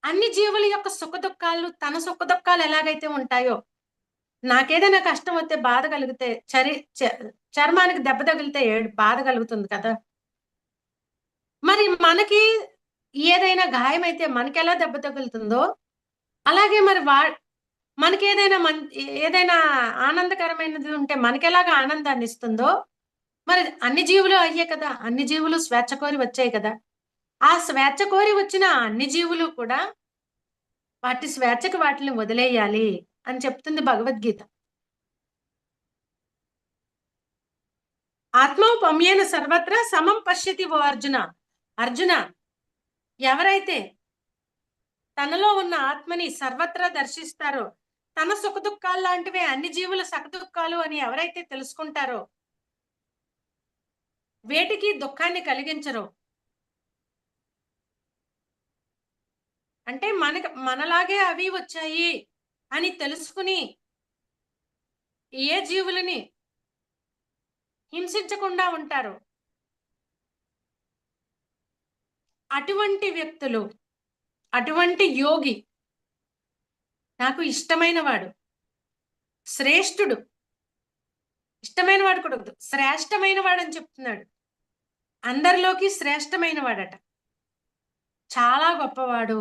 అన్ని జీవుల యొక్క సుఖ దుఃఖాలు తన సుఖ దుఃఖాలు ఎలాగైతే ఉంటాయో, నాకేదైనా కష్టం వస్తే బాధ కలిగితే చర్మానికి దెబ్బ తగిలితే బాధ కలుగుతుంది కదా, మరి మనకి ఏదైనా గాయమైతే మనకి ఎలా దెబ్బ తగులుతుందో అలాగే మరి మనకి ఏదైనా ఆనందకరమైనది ఉంటే మనకి ఎలాగా ఆనందాన్ని ఇస్తుందో మరి అన్ని జీవులు అయ్యే కదా, అన్ని జీవులు స్వేచ్ఛ కోరి వచ్చాయి కదా, ఆ స్వేచ్ఛ కోరి వచ్చిన అన్ని జీవులు కూడా వాటి స్వేచ్ఛకి వాటిని వదిలేయాలి అని చెప్తుంది భగవద్గీత. ఆత్మౌపమ్యేన సర్వత్ర సమం పశ్యతి ఓ అర్జున. అర్జున, ఎవరైతే తనలో ఉన్న ఆత్మని సర్వత్రా దర్శిస్తారో, తన సుఖ దుఃఖాలు లాంటివే అన్ని జీవుల సుఖ దుఃఖాలు అని ఎవరైతే తెలుసుకుంటారో, వేటికి దుఃఖాన్ని కలిగించరు, అంటే మనలాగే అవి వచ్చాయి అని తెలుసుకుని ఏ జీవులని హింసించకుండా ఉంటారు, అటువంటి వ్యక్తులు, అటువంటి యోగి నాకు ఇష్టమైన వాడు, శ్రేష్ఠుడు, ఇష్టమైన వాడు కూడా శ్రేష్టమైన వాడు అని చెప్తున్నాడు. అందరిలోకి శ్రేష్టమైన వాడట, చాలా గొప్పవాడు.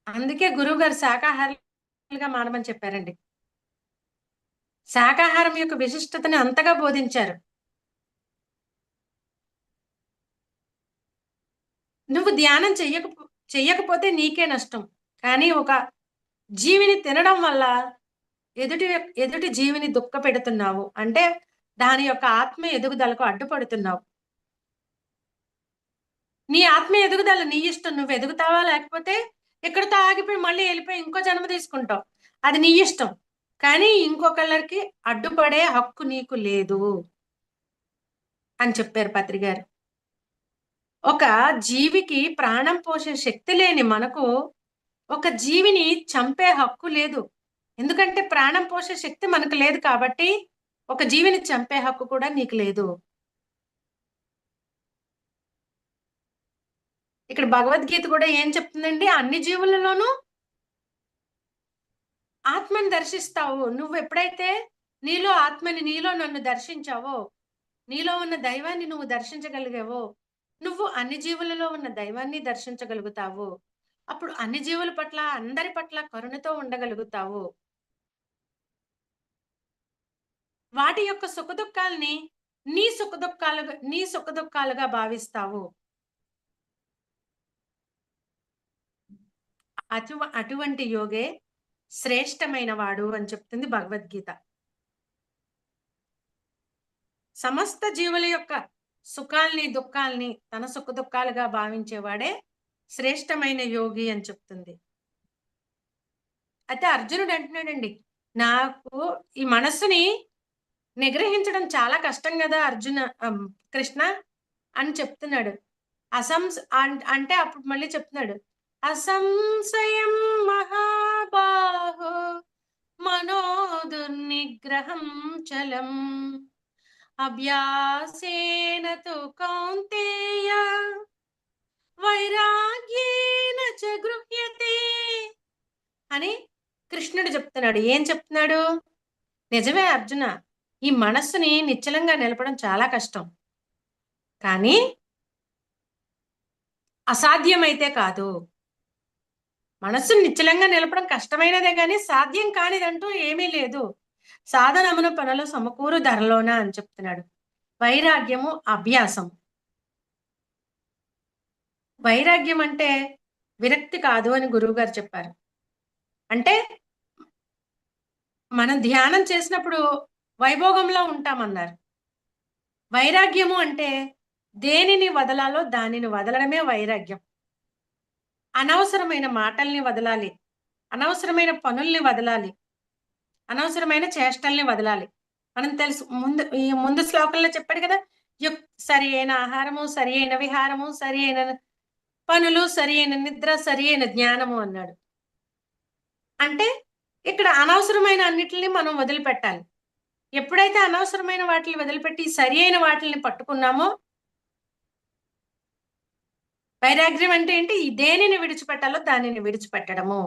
అందుకే గురువు గారు శాకాహారులుగా మారమని చెప్పారండి. శాకాహారం యొక్క విశిష్టతని అంతగా బోధించారు. నువ్వు ధ్యానం చెయ్యకపోతే నీకే నష్టం, కానీ ఒక జీవిని తినడం వల్ల ఎదుటి జీవిని దుఃఖ పెడుతున్నావు, అంటే దాని యొక్క ఆత్మ ఎదుగుదలకు అడ్డుపడుతున్నావు. నీ ఆత్మ ఎదుగుదల నీ ఇష్టం, నువ్వు ఎదుగుతావా లేకపోతే ఎక్కడితో ఆగిపోయి మళ్ళీ వెళ్ళిపోయి ఇంకో జన్మ తీసుకుంటావు, అది నీ ఇష్టం. కానీ ఇంకొకళ్ళకి అడ్డుపడే హక్కు నీకు లేదు అని చెప్పారు పత్రి గారు. ఒక జీవికి ప్రాణం పోసే శక్తి లేని మనకు ఒక జీవిని చంపే హక్కు లేదు, ఎందుకంటే ప్రాణం పోసే శక్తి మనకు లేదు కాబట్టి ఒక జీవిని చంపే హక్కు కూడా నీకు లేదు. ఇక్కడ భగవద్గీత కూడా ఏం చెప్తుందండి? అన్ని జీవులలోనూ ఆత్మని దర్శిస్తావు. నువ్వు ఎప్పుడైతే నీలో ఆత్మని, నీలో నన్ను దర్శించావో, నీలో ఉన్న దైవాన్ని నువ్వు దర్శించగలిగావో, నువ్వు అన్ని జీవులలో ఉన్న దైవాన్ని దర్శించగలుగుతావు. అప్పుడు అన్ని జీవుల పట్ల, అందరి పట్ల కరుణతో ఉండగలుగుతావు. వాటి యొక్క సుఖదుఖాల్ని నీ సుఖదుఖాలుగా భావిస్తావు. అటువంటి యోగే శ్రేష్టమైన వాడు అని చెప్తుంది భగవద్గీత. సమస్త జీవుల యొక్క సుఖాల్ని దుఃఖాల్ని తన సుఖ దుఃఖాలుగా భావించేవాడే శ్రేష్టమైన యోగి అని చెప్తుంది. అయితే అర్జునుడు అంటున్నాడండి, నాకు ఈ మనస్సుని నిగ్రహించడం చాలా కష్టం కదా కృష్ణ అని చెప్తున్నాడు. అంటే అప్పుడు మళ్ళీ చెప్తున్నాడు, అసంశయం మహాబాహో మనో దుర్నిగ్రహం చలం అభ్యాసేన తు కౌంతేయ వైరాగ్యేన చ గృహ్యతే అని కృష్ణుడు చెప్తున్నాడు. ఏం చెప్తున్నాడు? నిజమే అర్జున, ఈ మనస్సుని నిశ్చలంగా నిలపడం చాలా కష్టం, కానీ అసాధ్యమైతే కాదు. మనస్సును నిశ్చలంగా నిలపడం కష్టమైనదే కానీ సాధ్యం కానిదంటూ ఏమీ లేదు. సాధనమును పనులు సమకూరు ధరలోన అని చెప్తున్నాడు. వైరాగ్యము అభ్యాసం. వైరాగ్యం అంటే విరక్తి కాదు అని గురువు గారు చెప్పారు. అంటే మనం ధ్యానం చేసినప్పుడు వైభోగంలో ఉంటామన్నారు. వైరాగ్యము అంటే దేనిని వదలాలో దానిని వదలడమే వైరాగ్యం. అనవసరమైన మాటల్ని వదలాలి, అనవసరమైన పనుల్ని వదలాలి, అనవసరమైన చేష్టల్ని వదలాలి. మనం తెలుసు ముందు శ్లోకంలో చెప్పాడు కదా, సరి అయిన ఆహారము, సరి అయిన విహారము, సరి అయిన పనులు, సరి అయిన నిద్ర, సరి అయిన జ్ఞానము అన్నాడు. అంటే ఇక్కడ అనవసరమైన అన్నిటిని మనం వదిలిపెట్టాలి. ఎప్పుడైతే అనవసరమైన వాటిని వదిలిపెట్టి సరి అయిన వాటిని పట్టుకున్నామో, వైరాగ్యం అంటే ఏంటి? దేనిని విడిచిపెట్టాలో దానిని విడిచిపెట్టడము.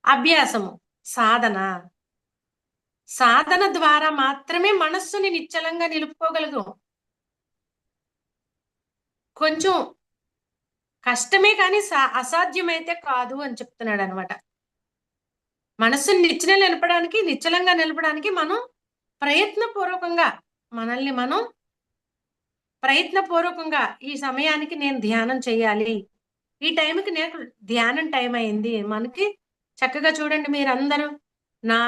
అభ్యాసము సాధన. సాధన ద్వారా మాత్రమే మనస్సుని నిశ్చలంగా నిలుపుకోగలుగుతాం. కొంచెం కష్టమే కానీ అసాధ్యమైతే కాదు అని చెప్తున్నాడు అనమాట. మనస్సుని నిశ్చలంగా నిలపడానికి మనం ప్రయత్నపూర్వకంగా ఈ సమయానికి నేను ధ్యానం చేయాలి, ఈ టైంకి నేను ధ్యానం టైం అయింది. మనకి చక్కగా చూడండి, మీరందరూ నా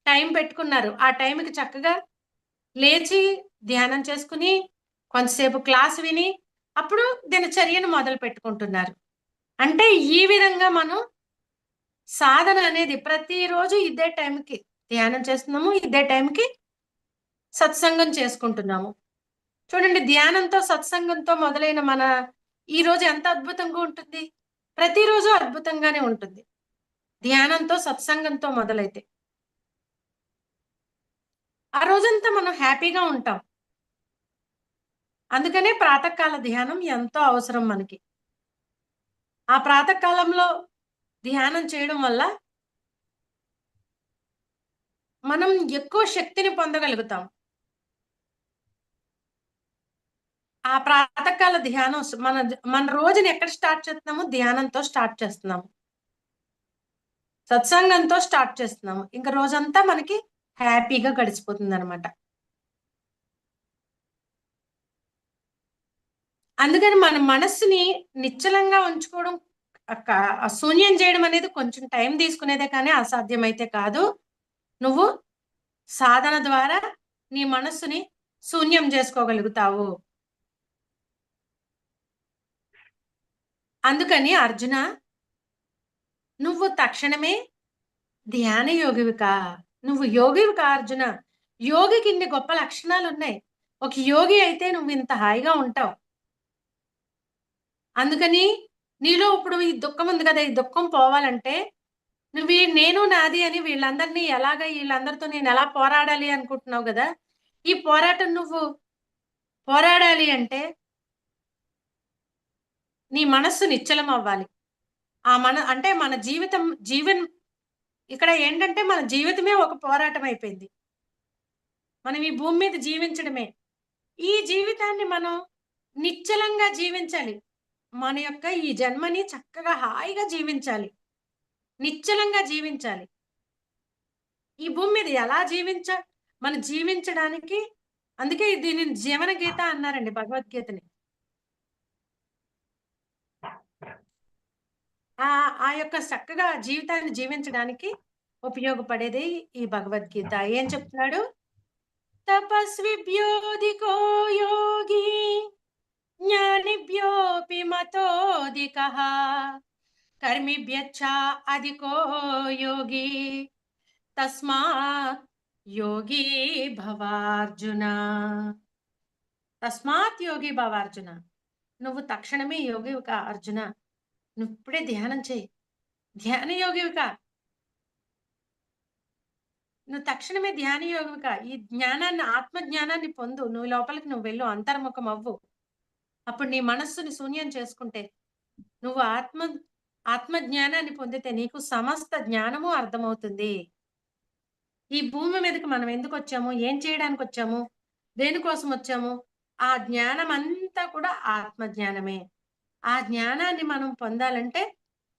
టైం పెట్టుకున్నారు. ఆ టైంకి చక్కగా లేచి ధ్యానం చేసుకుని కొంతసేపు క్లాస్ విని అప్పుడు దినచర్యను మొదలు పెట్టుకుంటున్నారు. అంటే ఈ విధంగా మనం సాధన అనేది ప్రతిరోజు ఇదే టైంకి ధ్యానం చేస్తున్నాము, ఇదే టైంకి సత్సంగం చేసుకుంటున్నాము. చూడండి, ధ్యానంతో సత్సంగంతో మొదలైన మన ఈ రోజు ఎంత అద్భుతంగా ఉంటుంది. ప్రతిరోజు అద్భుతంగానే ఉంటుంది ధ్యానంతో సత్సంగంతో మొదలైతే. ఆ రోజంతా మనం హ్యాపీగా ఉంటాం. అందుకనే ప్రాతకాల ధ్యానం ఎంతో అవసరం మనకి. ఆ ప్రాతకాలంలో ధ్యానం చేయడం వల్ల మనం ఎక్కువ శక్తిని పొందగలుగుతాం. ఆ ప్రాతకాల ధ్యానం మన రోజుని ఎక్కడ స్టార్ట్ చేస్తున్నాము? ధ్యానంతో స్టార్ట్ చేస్తున్నాము, సత్సంగంతో స్టార్ట్ చేస్తున్నాము. ఇంకా రోజంతా మనకి హ్యాపీగా గడిచిపోతుంది అనమాట. అందుకని మన మనస్సుని నిశ్చలంగా ఉంచుకోవడం, శూన్యం చేయడం అనేది కొంచెం టైం తీసుకునేదే కానీ అసాధ్యమైతే కాదు. నువ్వు సాధన ద్వారా నీ మనస్సుని శూన్యం చేసుకోగలుగుతావు. అందుకని అర్జున, నువ్వు తక్షణమే ధ్యాన యోగివికా. నువ్వు యోగివికా అర్జున. యోగికి ఇన్ని గొప్ప లక్షణాలు ఉన్నాయి. ఒక యోగి అయితే నువ్వు ఇంత హాయిగా ఉంటావు. అందుకని నీలో ఇప్పుడు ఈ దుఃఖం ఉంది కదా, ఈ దుఃఖం పోవాలంటే నువ్వు నేను నాది అని వీళ్ళందరితో నేను ఎలా పోరాడాలి అనుకుంటున్నావు కదా, ఈ పోరాటం నువ్వు పోరాడాలి అంటే నీ మనస్సు నిశ్చలం అవ్వాలి. అంటే మన జీవనం ఇక్కడ ఏంటంటే మన జీవితమే ఒక పోరాటం అయిపోయింది. మనం ఈ భూమి మీద జీవించడమే. ఈ జీవితాన్ని మనం నిశ్చలంగా జీవించాలి. మన యొక్క ఈ జన్మని చక్కగా హాయిగా జీవించాలి, నిశ్చలంగా జీవించాలి. ఈ భూమి మీద ఎలా మనం జీవించడానికి, అందుకే దీనిని జీవన గీత అన్నారండి భగవద్గీతని. ఆ యొక్క చక్కగా జీవితాన్ని జీవించడానికి ఉపయోగపడేది ఈ భగవద్గీత. ఏం చెప్తున్నాడు? తపస్విభ్యోధికో యోగి జ్ఞానిభ్యోపి మతోధికః కర్మిభ్యశ్చ అధికో యోగి తస్మాత్ యోగి భవార్జున. తస్మాత్ యోగి భవార్జున. నువ్వు తక్షణమే యోగివికా అర్జున. నువ్వు ఇప్పుడే ధ్యానం చేయి, ధ్యాన యోగివికా. నువ్వు తక్షణమే ధ్యాన యోగివికా. ఈ జ్ఞానాన్ని, ఆత్మజ్ఞానాన్ని పొందు. నువ్వు లోపలికి నువ్వు వెళ్ళు, అంతర్ముఖం అవ్వు. అప్పుడు నీ మనస్సుని శూన్యం చేసుకుంటే, నువ్వు ఆత్మజ్ఞానాన్ని పొందితే నీకు సమస్త జ్ఞానము అర్థమవుతుంది. ఈ భూమి మీదకి మనం ఎందుకు వచ్చాము, ఏం చేయడానికి వచ్చాము, దేనికోసం వచ్చాము, ఆ జ్ఞానం అంతా కూడా ఆత్మజ్ఞానమే. ఆ జ్ఞానాన్ని మనం పొందాలంటే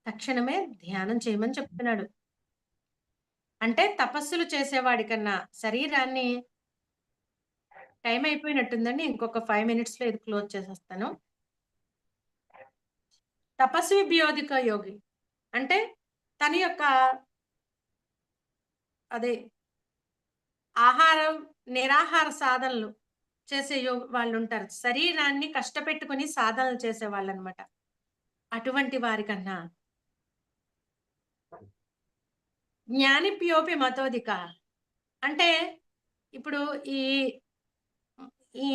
తక్షణమే ధ్యానం చేయమని చెప్తున్నాడు. అంటే తపస్సులు చేసేవాడి కన్నా శరీరాన్ని టైం అయిపోయినట్టుందండి. ఇంకొక 5 మినిట్స్‌లో ఇది క్లోజ్ చేసేస్తాను. తపస్వి బియోధిక యోగి అంటే తన యొక్క అదే ఆహారం, నిరాహార సాధనలు చేసే వాళ్ళుంటారు. శరీరాన్ని కష్టపెట్టుకొని సాధనలు చేసేవాళ్ళనమాట. అటువంటి వారికన్నా జ్ఞానిప్యోపి మతోధిక అంటే ఇప్పుడు ఈ ఈ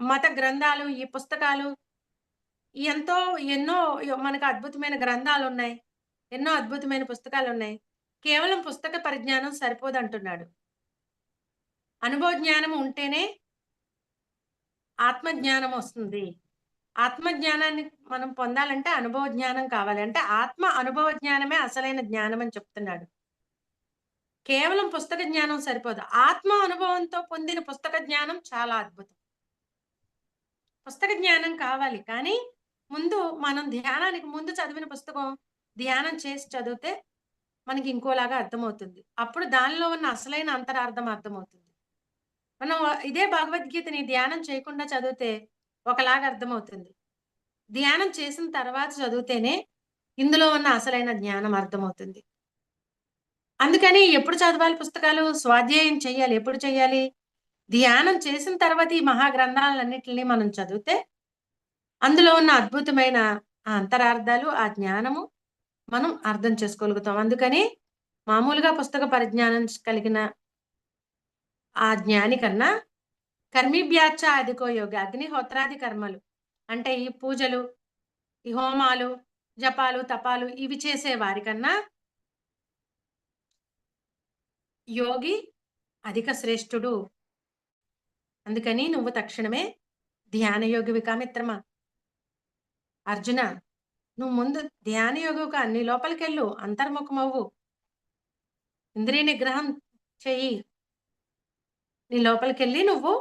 మత గ్రంథాలు, ఈ పుస్తకాలు ఎంతో ఎన్నో మనకు అద్భుతమైన గ్రంథాలున్నాయి. ఎన్నో అద్భుతమైన పుస్తకాలున్నాయి. కేవలం పుస్తక పరిజ్ఞానం సరిపోదంటున్నాడు. అనుభవ జ్ఞానం ఉంటేనే ఆత్మజ్ఞానం వస్తుంది. ఆత్మజ్ఞానాన్ని మనం పొందాలంటే అనుభవ జ్ఞానం కావాలి. అంటే ఆత్మ అనుభవ జ్ఞానమే అసలైన జ్ఞానం అని చెప్తున్నాడు. కేవలం పుస్తక జ్ఞానం సరిపోదు. ఆత్మ అనుభవంతో పొందిన పుస్తక జ్ఞానం చాలా అద్భుతం. పుస్తక జ్ఞానం కావాలి. కానీ ముందు మనం ధ్యానానికి ముందు చదివిన పుస్తకం ధ్యానం చేసి చదివితే మనకి ఇంకోలాగా అర్థమవుతుంది. అప్పుడు దానిలో ఉన్న అసలైన అంతరార్థం అర్థమవుతుంది. మనం ఇదే భగవద్గీతని ధ్యానం చేయకుండా చదివితే ఒకలాగా అర్థమవుతుంది. ధ్యానం చేసిన తర్వాత చదివితేనే ఇందులో ఉన్న అసలైన జ్ఞానం అర్థమవుతుంది. అందుకని ఎప్పుడు చదవాలి పుస్తకాలు? స్వాధ్యాయం చేయాలి. ఎప్పుడు చేయాలి? ధ్యానం చేసిన తర్వాత ఈ మహా గ్రంథాలన్నిటిని మనం చదివితే అందులో ఉన్న అద్భుతమైన ఆ అంతరార్థాలు, ఆ జ్ఞానము మనం అర్థం చేసుకోగలుగుతాం. అందుకని మామూలుగా పుస్తక పరిజ్ఞానం కలిగిన ఆ జ్ఞాని కన్నా కర్మిభ్యాచ అధికో యోగి అగ్నిహోత్రాది కర్మలు అంటే ఈ పూజలు, ఈ హోమాలు, జపాలు, తపాలు ఇవి చేసే వారికన్నా యోగి అధిక శ్రేష్ఠుడు. అందుకని నువ్వు తక్షణమే ధ్యాన యోగివి కా మిత్రమా. అర్జున, నువ్వు ముందు ధ్యాన యోగిగా నీ లోపలికెళ్ళు, అంతర్ముఖమవ్వు, ఇంద్రియ నిగ్రహం చెయ్యి, నీ లోపలికెళ్ళి నువ్వు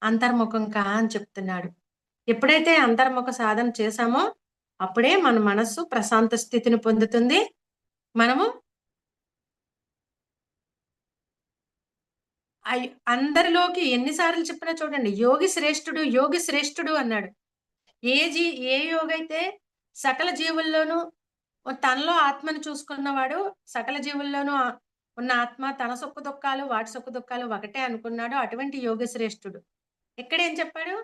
అంతర్ముఖం కా అని చెప్తున్నాడు. ఎప్పుడైతే అంతర్ముఖ సాధన చేశామో అప్పుడే మన మనస్సు ప్రశాంత స్థితిని పొందుతుంది. మనము అందరిలోకి ఎన్నిసార్లు చెప్పినా చూడండి, యోగి శ్రేష్ఠుడు, యోగి శ్రేష్ఠుడు అన్నాడు. ఏ యోగి అయితే సకల జీవుల్లోనూ తనలో ఆత్మను చూసుకున్నవాడు, సకల జీవుల్లోనూ ఉన్న ఆత్మ తన సుఖ దుఃఖాలు, వాటి సుఖ దుఃఖాలు ఒకటే అనుకున్నాడు. అటువంటి యోగి శ్రేష్ఠుడు. ఇక్కడేం చెప్పాడు?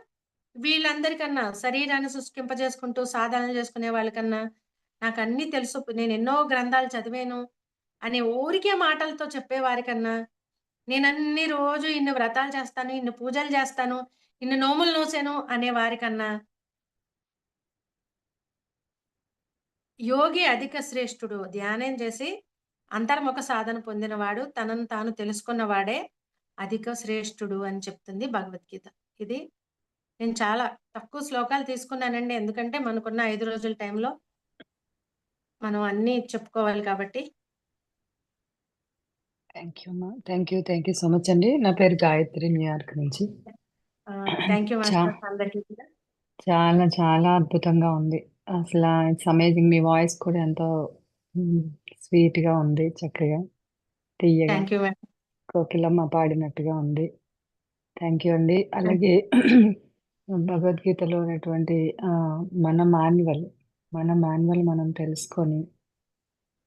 వీళ్ళందరికన్నా శరీరాన్ని శుష్కింపజేసుకుంటూ సాధనలు చేసుకునే వాళ్ళకన్నా నాకు అన్నీ తెలుసు, నేను ఎన్నో గ్రంథాలు చదివాను అనే ఊరికే మాటలతో చెప్పేవారికన్నా, నేనన్ని రోజు ఇన్ని వ్రతాలు చేస్తాను, ఇన్ని పూజలు చేస్తాను, ఇన్ని నోములు నోసాను అనే వారికన్నా యోగి అధిక శ్రేష్ఠుడు. ధ్యానం చేసి అంతర్ముఖ సాధన పొందినవాడు, తనను తాను తెలుసుకున్నవాడే అధిక శ్రేష్ఠుడు అని చెప్తుంది భగవద్గీత. ఇది నేను చాలా తక్కువ శ్లోకాలు తీసుకున్నానండి. ఎందుకంటే మనకున్న 5 రోజుల టైంలో మనం అన్నీ చెప్పుకోవాలి కాబట్టి. థ్యాంక్ యూ అమ్మా. థ్యాంక్ యూ సో మచ్ అండి. నా పేరు గాయత్రి, న్యూయార్క్ నుంచి. థ్యాంక్ యూ చా మాస్టర్స్ అందరికీ కూడా. చాలా చాలా అద్భుతంగా ఉంది. అసలు ఇట్స్ అమేజింగ్. మీ వాయిస్ కూడా ఎంతో స్వీట్‌గా ఉంది. చక్కగా, తీయగా, థ్యాంక్ యూ మేడం. కోకిలమ్మ పాడినట్టుగా ఉంది. థ్యాంక్ యూ అండి. అలాగే భగవద్గీతలో ఉన్నటువంటి మన మాన్యువల్ మనం తెలుసుకొని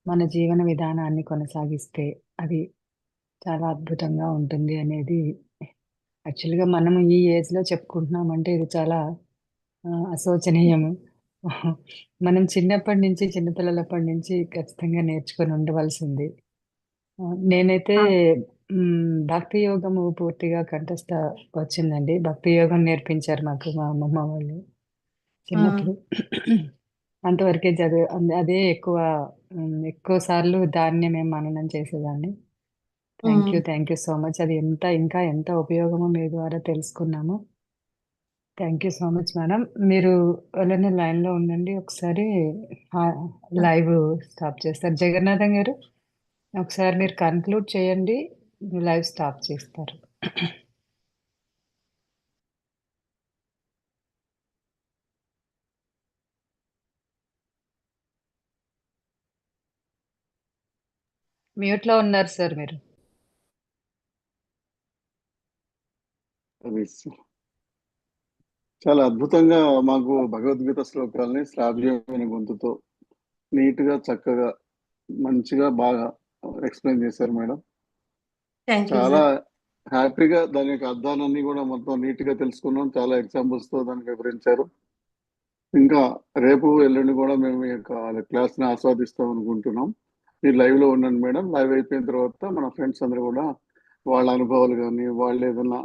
మన జీవన విధానాన్ని కొనసాగిస్తే అది చాలా అద్భుతంగా ఉంటుంది అనేది యాక్చువల్‌గా మనం ఈ ఏజ్‌లో చెప్పుకుంటున్నామంటే ఇది చాలా అశోచనీయము. మనం చిన్నపిల్లలప్పటి నుంచి ఖచ్చితంగా నేర్చుకొని ఉండవలసింది. నేనైతే భక్తి యోగము పూర్తిగా కంఠస్థ వచ్చిందండి. భక్తి యోగం నేర్పించారు మాకు మా అమ్మమ్మ వాళ్ళు చిన్నప్పుడు. అంతవరకే అదే ఎక్కువ సార్లు దాన్నే మేము మననం చేసేదాన్ని. Thank you so much. అది ఇంకా ఎంత ఉపయోగమో మీ ద్వారా తెలుసుకున్నాము. Thank you so much madam. మీరు అలానే లైన్‌లో ఉండండి. ఒకసారి లైవ్ స్టాప్ చేస్తారు. జగన్నాథం గారు, ఒకసారి మీరు కన్క్లూడ్ చేయండి. లైవ్ స్టాప్ చేస్తారు. మ్యూట్‌లో ఉన్నారు సార్ మీరు. నైస్. చాలా అద్భుతంగా మాకు భగవద్గీత శ్లోకాలని శ్రావ్యమైన గొంతుతో నీట్గా చక్కగా మంచిగా బాగా ఎక్స్ప్లెయిన్ చేశారు మేడం. థ్యాంక్ యూ చాలా సార్. హ్యాపీగా దాని యొక్క అర్థాలన్నీ కూడా మొత్తం నీట్గా తెలుసుకున్నాం. చాలా ఎగ్జాంపుల్స్ తో దాన్ని వివరించారు. ఇంకా రేపు ఎల్లుండి కూడా మేము ఈ యొక్క క్లాస్ ని ఆస్వాదిస్తాం అనుకుంటున్నాం. మీరు లైవ్ లో ఉండండి మేడం. లైవ్ అయిపోయిన తర్వాత మన ఫ్రెండ్స్ అందరూ కూడా వాళ్ళ అనుభవాలు కానీ వాళ్ళు ఏదైనా